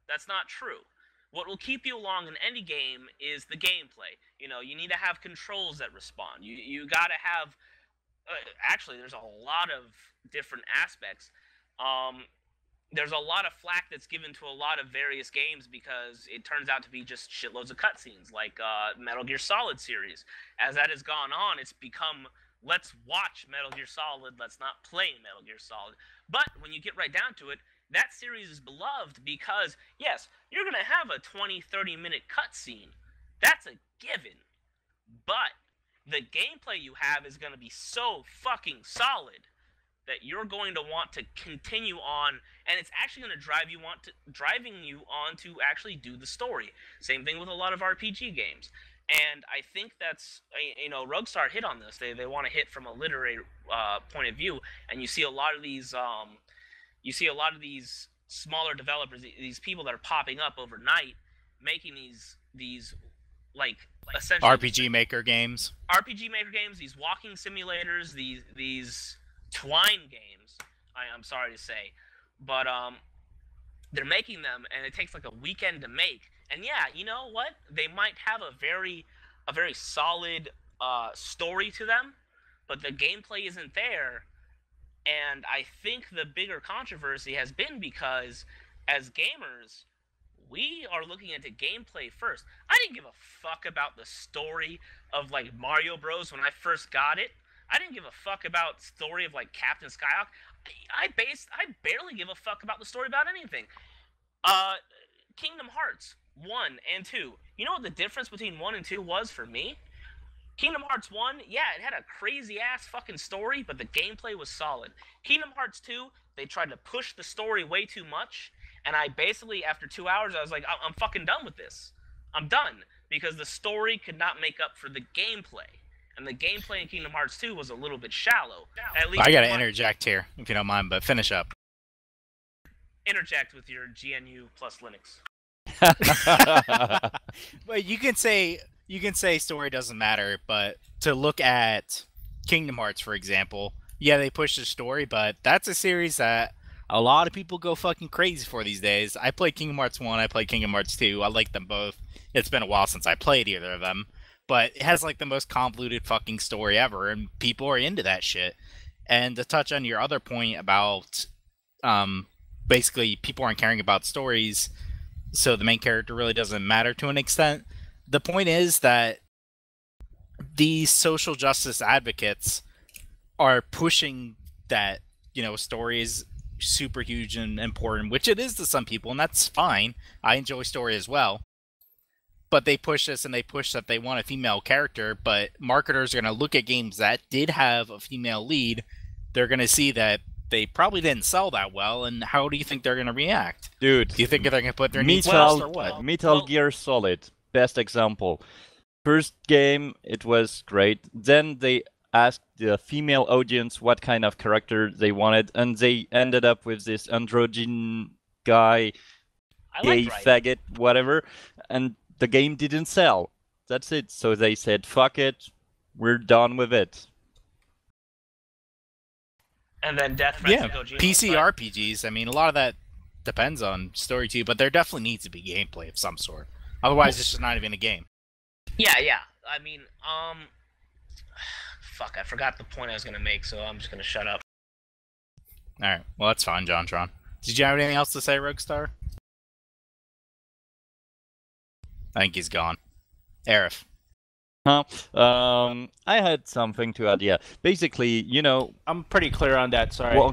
that's not true. What will keep you along in any game is the gameplay. You know, you need to have controls that respond. You gotta have. Actually, there's a lot of different aspects. There's a lot of flack that's given to a lot of various games because it turns out to be just shitloads of cutscenes, like Metal Gear Solid series. As that has gone on, it's become, let's watch Metal Gear Solid, let's not play Metal Gear Solid. But when you get right down to it, that series is beloved because, yes, you're going to have a 20-30 minute cutscene. That's a given. But the gameplay you have is going to be so fucking solid that you're going to want to continue on, and it's actually going to driving you on to actually do the story. Same thing with a lot of RPG games. And I think that's, you know, Rockstar hit on this. They want to hit from a literary point of view, and you see a lot of these smaller developers, these people that are popping up overnight, making these like essentially RPG Maker games, these walking simulators, these Twine games. I'm sorry to say, but they're making them, and it takes like a weekend to make. And yeah, you know what? They might have a very solid story to them, but the gameplay isn't there. And I think the bigger controversy has been because, as gamers, we are looking into gameplay first. I didn't give a fuck about the story of like Mario Bros. When I first got it. I didn't give a fuck about story of like Captain Skyhawk. I barely give a fuck about the story about anything. Kingdom Hearts 1 and 2. You know what the difference between 1 and 2 was for me? Kingdom Hearts 1, yeah, it had a crazy ass fucking story, but the gameplay was solid. Kingdom Hearts 2, they tried to push the story way too much, and I basically, after 2 hours, I was like, I'm fucking done with this. I'm done, because the story could not make up for the gameplay. And the gameplay in Kingdom Hearts 2 was a little bit shallow. At least I gotta interject here, if you don't mind, but finish up. Interject with your GNU plus Linux. But you can say story doesn't matter, but to look at Kingdom Hearts, for example, yeah, they push the story, but that's a series that a lot of people go fucking crazy for these days. I played Kingdom Hearts 1, I played Kingdom Hearts 2, I like them both. It's been a while since I played either of them, but it has like the most convoluted fucking story ever, and people are into that shit. And to touch on your other point about basically people aren't caring about stories, so the main character really doesn't matter to an extent. The point is that these social justice advocates are pushing that, story is super huge and important, which it is to some people, and that's fine. I enjoy story as well. But they push this, and they push that they want a female character, but marketers are going to look at games that did have a female lead. They're going to see that they probably didn't sell that well, and how do you think they're going to react? Dude, do you think they're going to put their needs first or what? Metal Gear Solid, best example. First game, it was great. Then they asked the female audience what kind of character they wanted, and they ended up with this androgyne guy, gay faggot, whatever, and the game didn't sell. That's it. So they said, fuck it, we're done with it. And then Death Threats to Kojima. PC RPGs, I mean, a lot of that depends on story too, but there definitely needs to be gameplay of some sort. Otherwise, it's just not even a game. Yeah. I mean, fuck, I forgot the point I was going to make, so I'm just going to shut up. Alright, well, that's fine, JonTron. Did you have anything else to say, Roguestar? I think he's gone. Arif. I had something to add, yeah. Basically, I'm pretty clear on that, sorry. Go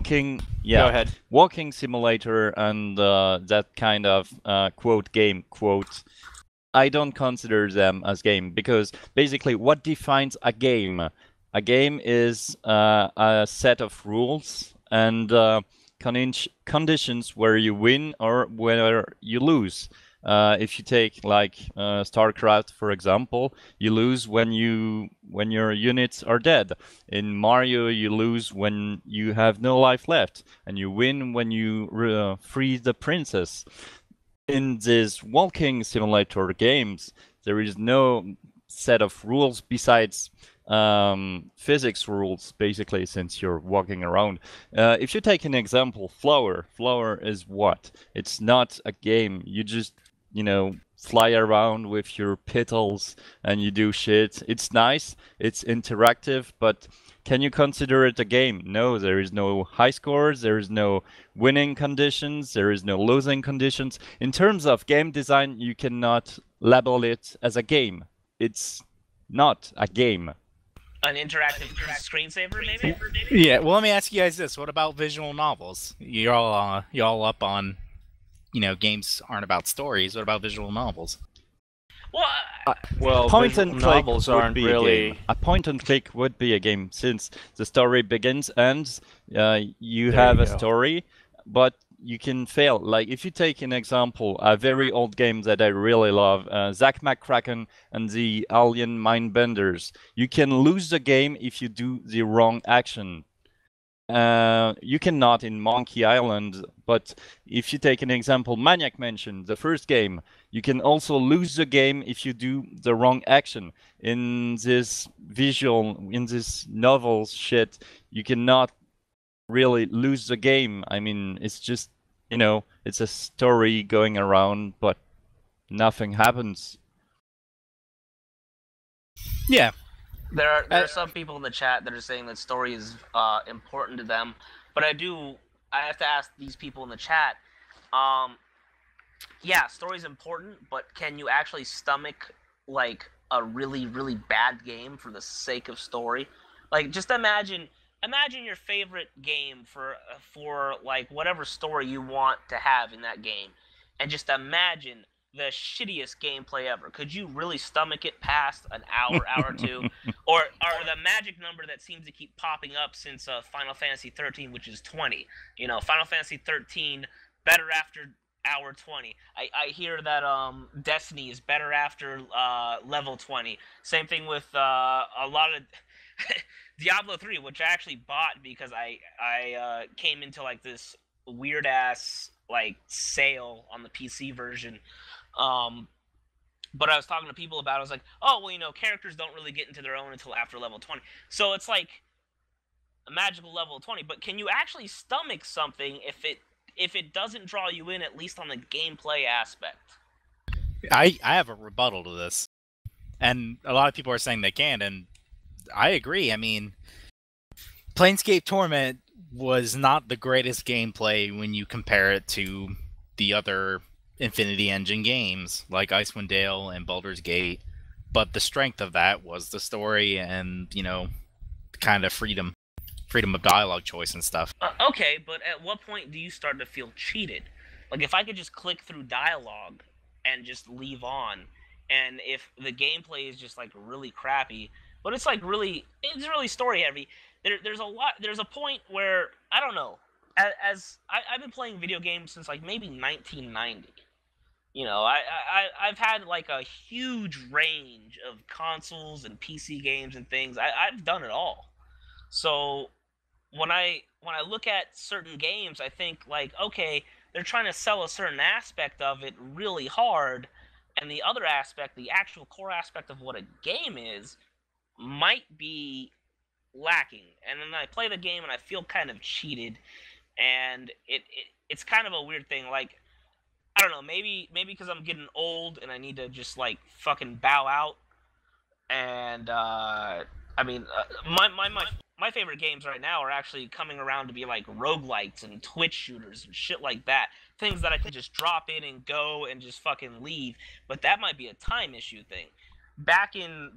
ahead. Walking simulator and that kind of game, I don't consider them as game, because basically what defines a game? A game is a set of rules and conditions where you win or where you lose. If you take like StarCraft, for example, you lose when your units are dead. In Mario, you lose when you have no life left, and you win when you free the princess. In these walking simulator games, there is no set of rules besides physics rules, basically, since you're walking around. If you take an example, Flower is what? It's not a game. You just fly around with your petals and you do shit. It's nice, it's interactive, but can you consider it a game? No, there is no high scores, there is no winning conditions, there is no losing conditions. In terms of game design, you cannot label it as a game. It's not a game. An interactive screensaver, maybe? Yeah, well, let me ask you guys this. What about visual novels? You're all up on games aren't about stories. What about visual novels? Well, point and click novels aren't really. A point and click would be a game, since the story begins, ends. You have a story, but you can fail. Like if you take an example, a very old game that I really love, Zack McCracken and the Alien Mindbenders. You can lose the game if you do the wrong action. You cannot in Monkey Island, but if you take an example, Maniac Mansion, the first game, you can also lose the game if you do the wrong action. In this novel shit, you cannot really lose the game. I mean, it's just, it's a story going around, but nothing happens. Yeah. There are some people in the chat that are saying that story is important to them, but I have to ask these people in the chat. Yeah, story's important, but can you actually stomach like a really really bad game for the sake of story? Like, just imagine your favorite game for like whatever story you want to have in that game, and just imagine the shittiest gameplay ever. Could you really stomach it past an hour, hour or two, or the magic number that seems to keep popping up since Final Fantasy 13, which is 20? You know, Final Fantasy 13 better after hour 20. I hear that Destiny is better after level 20. Same thing with a lot of Diablo 3, which I actually bought because I came into like this weird ass like sale on the PC version. But I was talking to people about it. I was like, oh well, you know, characters don't really get into their own until after level 20. So it's like a magical level 20. But can you actually stomach something if it doesn't draw you in, at least on the gameplay aspect? I have a rebuttal to this, and a lot of people are saying they can, and I agree. I mean, Planescape Torment was not the greatest gameplay when you compare it to the other Infinity Engine games like Icewind Dale and Baldur's Gate, but the strength of that was the story and, you know, kind of freedom of dialogue choice and stuff. Okay, but at what point do you start to feel cheated? Like, if I could just click through dialogue and just leave on, and if the gameplay is just like really crappy, but it's really story heavy. There's a point where I don't know. I've been playing video games since like maybe 1990. You know, I've had like a huge range of consoles and PC games and things. I've done it all. So when I look at certain games, I think like, okay, they're trying to sell a certain aspect of it really hard, and the other aspect, the actual core aspect of what a game is, might be lacking. And then I play the game and I feel kind of cheated, and it's kind of a weird thing. Like, I don't know, maybe because I'm getting old and I need to just like fucking bow out. And I mean, my favorite games right now are actually coming around to be like roguelites and Twitch shooters and shit like that. Things that I can just drop in and go and just fucking leave. But that might be a time issue thing. Back in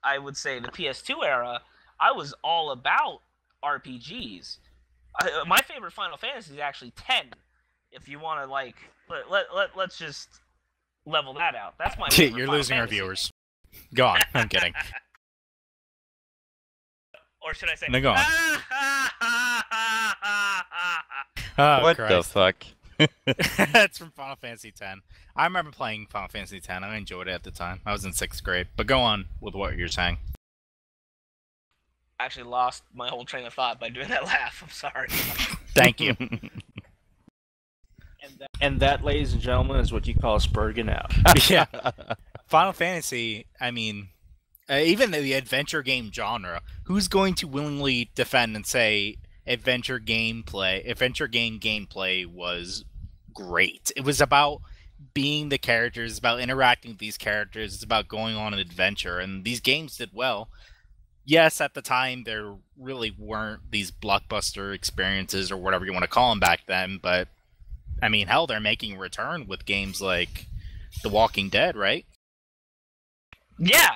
I would say the PS2 era, I was all about RPGs. My favorite Final Fantasy is actually 10. If you want to like let's just level that out. That's my favorite. You're Final losing Fantasy. our viewers. Go on. I'm kidding. Or should I say? No, go on. Oh, What Christ. the fuck? That's from Final Fantasy X. I remember playing Final Fantasy X. I enjoyed it at the time. I was in 6th grade. But go on with what you're saying. I actually lost my whole train of thought by doing that laugh. I'm sorry. Thank you. And that, ladies and gentlemen, is what you call spurging out. Yeah. Final Fantasy, I mean, even the adventure game genre, who's going to willingly defend and say adventure game gameplay was great? It was about being the characters, it's about interacting with these characters, it's about going on an adventure, and these games did well. Yes, at the time, there really weren't these blockbuster experiences or whatever you want to call them back then, but I mean, hell, they're making a return with games like The Walking Dead, right? Yeah,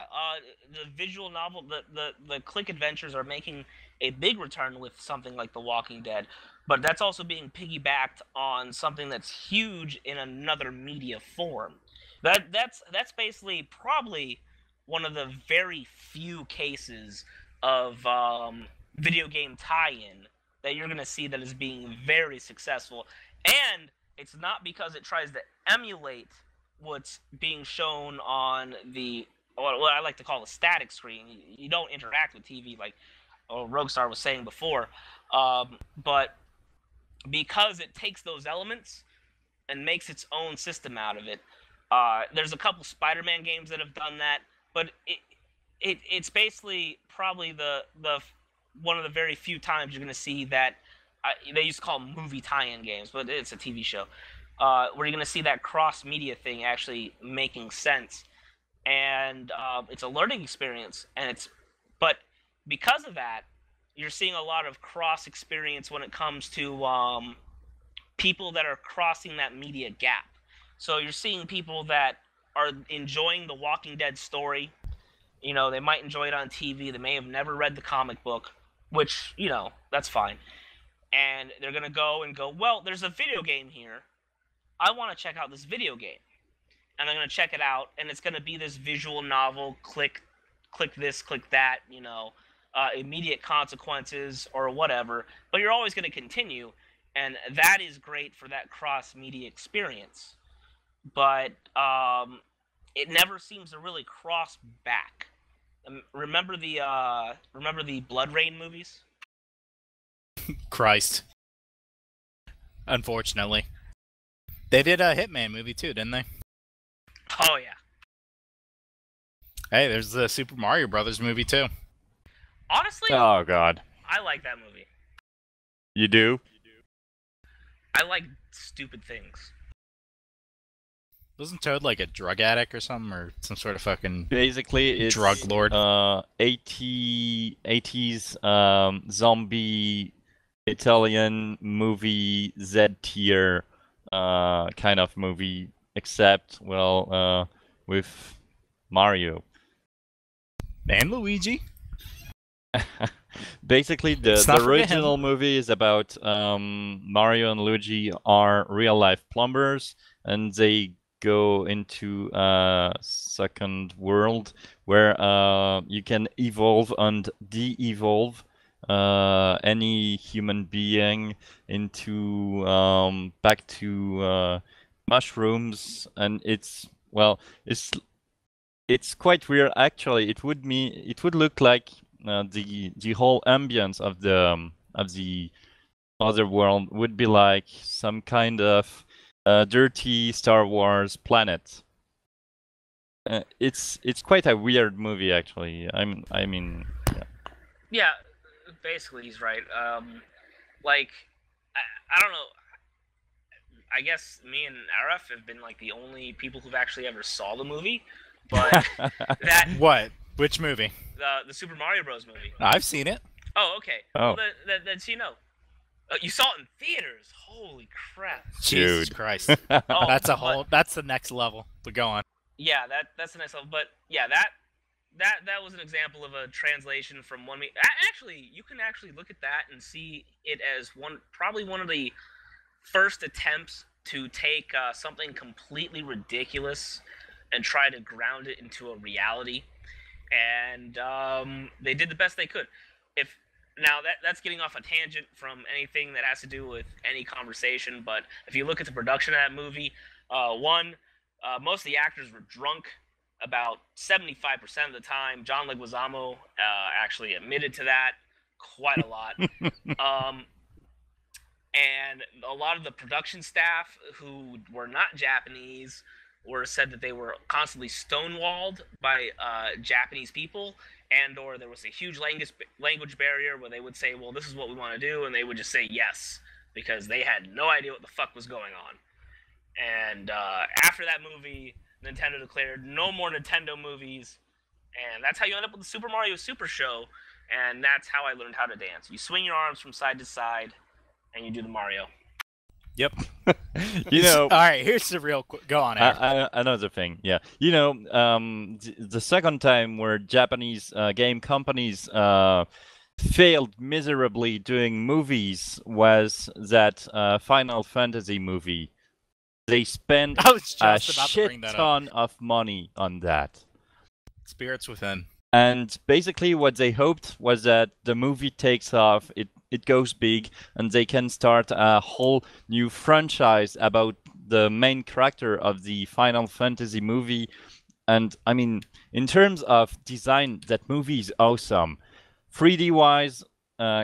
the visual novel, the click adventures are making a big return with something like The Walking Dead, but that's also being piggybacked on something that's huge in another media form. That's basically probably one of the very few cases of video game tie-in that you're going to see that is being very successful. And it's not because it tries to emulate what's being shown on the what I like to call a static screen. You don't interact with TV like Roguestar was saying before, but because it takes those elements and makes its own system out of it. There's a couple Spider-Man games that have done that, but it's basically probably the one of the very few times you're going to see that. They used to call them movie tie-in games, but it's a TV show. Where you're going to see that cross-media thing actually making sense. and it's a learning experience. But because of that, you're seeing a lot of cross experience when it comes to people that are crossing that media gap. So you're seeing people that are enjoying the Walking Dead story. You know, they might enjoy it on TV. They may have never read the comic book, which, you know, that's fine. And they're going to go, well, there's a video game here. I want to check out this video game. And they're going to check it out, and it's going to be this visual novel, click this, click that, you know, immediate consequences or whatever. But you're always going to continue, and that is great for that cross-media experience. But it never seems to really cross back. Remember the Blood Rain movies? Christ. Unfortunately. They did a Hitman movie too, didn't they? Oh, yeah. Hey, there's the Super Mario Brothers movie too. Honestly, Oh God, I like that movie. you do? I like stupid things. Wasn't Toad like a drug addict or something, or some sort of fucking Basically, it's drug lord? 80s zombie Italian movie Z tier kind of movie, except with Mario. And Luigi? Basically, Let's the not forget original movie is about Mario and Luigi are real life plumbers, and they go into a second world where you can evolve and de-evolve any human being into back to mushrooms, and it's quite weird actually. It would look like the whole ambience of the other world would be like some kind of dirty Star Wars planet. It's quite a weird movie actually. I mean, yeah. Yeah, basically he's right. Like, I don't know. I guess me and Arif have been like the only people who've actually ever saw the movie, but that What? Which movie? the Super Mario Bros. Movie. I've seen it. Oh, okay. Oh. Well, then so you know. You saw it in theaters. Holy crap! Jesus Dude. Christ. Oh, That's a whole. That's the next level. But go on. Yeah, that's the next level. But yeah, that was an example of a translation from one. Actually, you can actually look at that and see it as probably one of the first attempts to take something completely ridiculous and try to ground it into a reality. And they did the best they could. Now that's getting off a tangent from anything that has to do with any conversation, but if you look at the production of that movie, most of the actors were drunk about 75% of the time. John Leguizamo actually admitted to that quite a lot. And a lot of the production staff who were not Japanese said that they were constantly stonewalled by Japanese people, and or there was a huge language barrier where they would say, well, this is what we want to do, and they would just say yes, because they had no idea what the fuck was going on. And after that movie, Nintendo declared no more Nintendo movies, and that's how you end up with the Super Mario Super Show, and that's how I learned how to dance. You swing your arms from side to side, and you do the Mario. Yep. You know, All right. Here's the real. Go on. Eric. another thing, yeah. You know, the second time where Japanese game companies failed miserably doing movies was that Final Fantasy movie. They spent I was a just about to bring shit that up. ton of money on that. Spirits Within. And basically what they hoped was that the movie takes off, it goes big, and they can start a whole new franchise about the main character of the Final Fantasy movie. And I mean, in terms of design, that movie is awesome. 3D wise,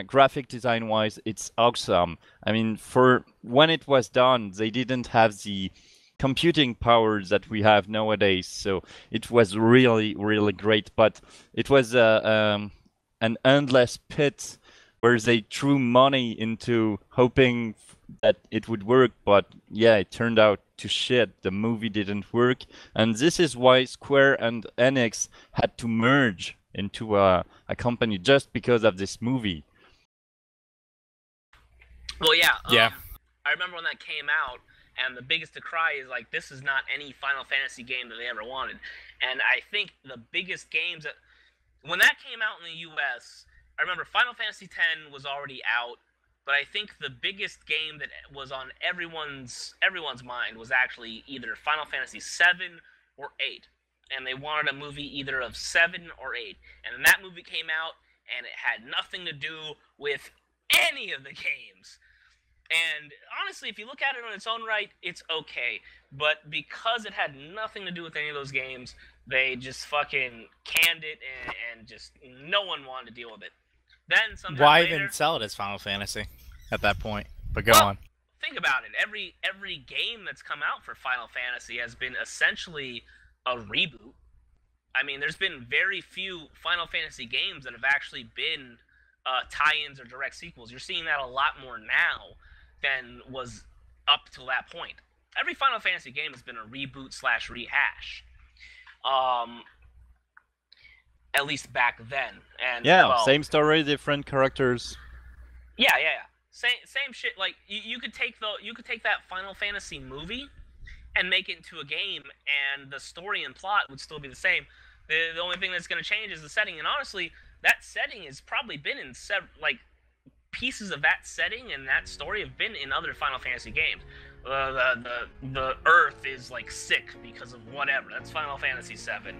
graphic design wise, it's awesome. I mean, for when it was done, they didn't have the computing powers that we have nowadays, so it was really, really great. But it was an endless pit where they threw money into hoping that it would work, but yeah, it turned out to shit. The movie didn't work, and this is why Square and Enix had to merge into a company just because of this movie. Well, yeah. Yeah. I remember when that came out, and the biggest decry is like, this is not any Final Fantasy game that they ever wanted. And I think the biggest games that, when that came out in the US, I remember Final Fantasy X was already out, but I think the biggest game that was on everyone's mind was actually either Final Fantasy VII or 8. And they wanted a movie either of 7 or 8. And then that movie came out, and it had nothing to do with any of the games. And honestly, if you look at it on its own right, it's okay. But because it had nothing to do with any of those games, they just fucking canned it, and just no one wanted to deal with it. Then sometime Why later, even sell it as Final Fantasy at that point? But go Well, on. think about it. Every game that's come out for Final Fantasy has been essentially a reboot. I mean, there's been very few Final Fantasy games that have actually been tie-ins or direct sequels. You're seeing that a lot more now than was up till that point. Every Final Fantasy game has been a reboot/rehash. At least back then. And Yeah, well, same story, different characters. Yeah. Same shit. Like you could take that Final Fantasy movie and make it into a game, and the story and plot would still be the same. The only thing that's going to change is the setting. And honestly, that setting has probably been in pieces of that setting and that story have been in other Final Fantasy games. The Earth is like sick because of whatever. That's Final Fantasy VII.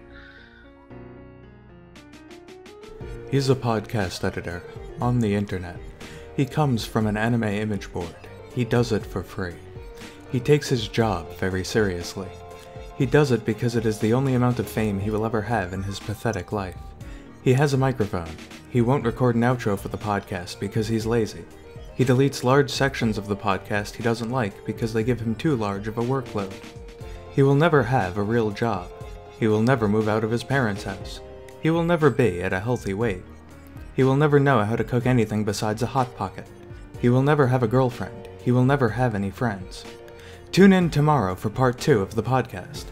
He's a podcast editor on the internet. He comes from an anime image board. He does it for free. He takes his job very seriously. He does it because it is the only amount of fame he will ever have in his pathetic life. He has a microphone. He won't record an outro for the podcast because he's lazy. He deletes large sections of the podcast he doesn't like because they give him too large of a workload. He will never have a real job. He will never move out of his parents' house. He will never be at a healthy weight. He will never know how to cook anything besides a Hot Pocket. He will never have a girlfriend. He will never have any friends. Tune in tomorrow for part 2 of the podcast.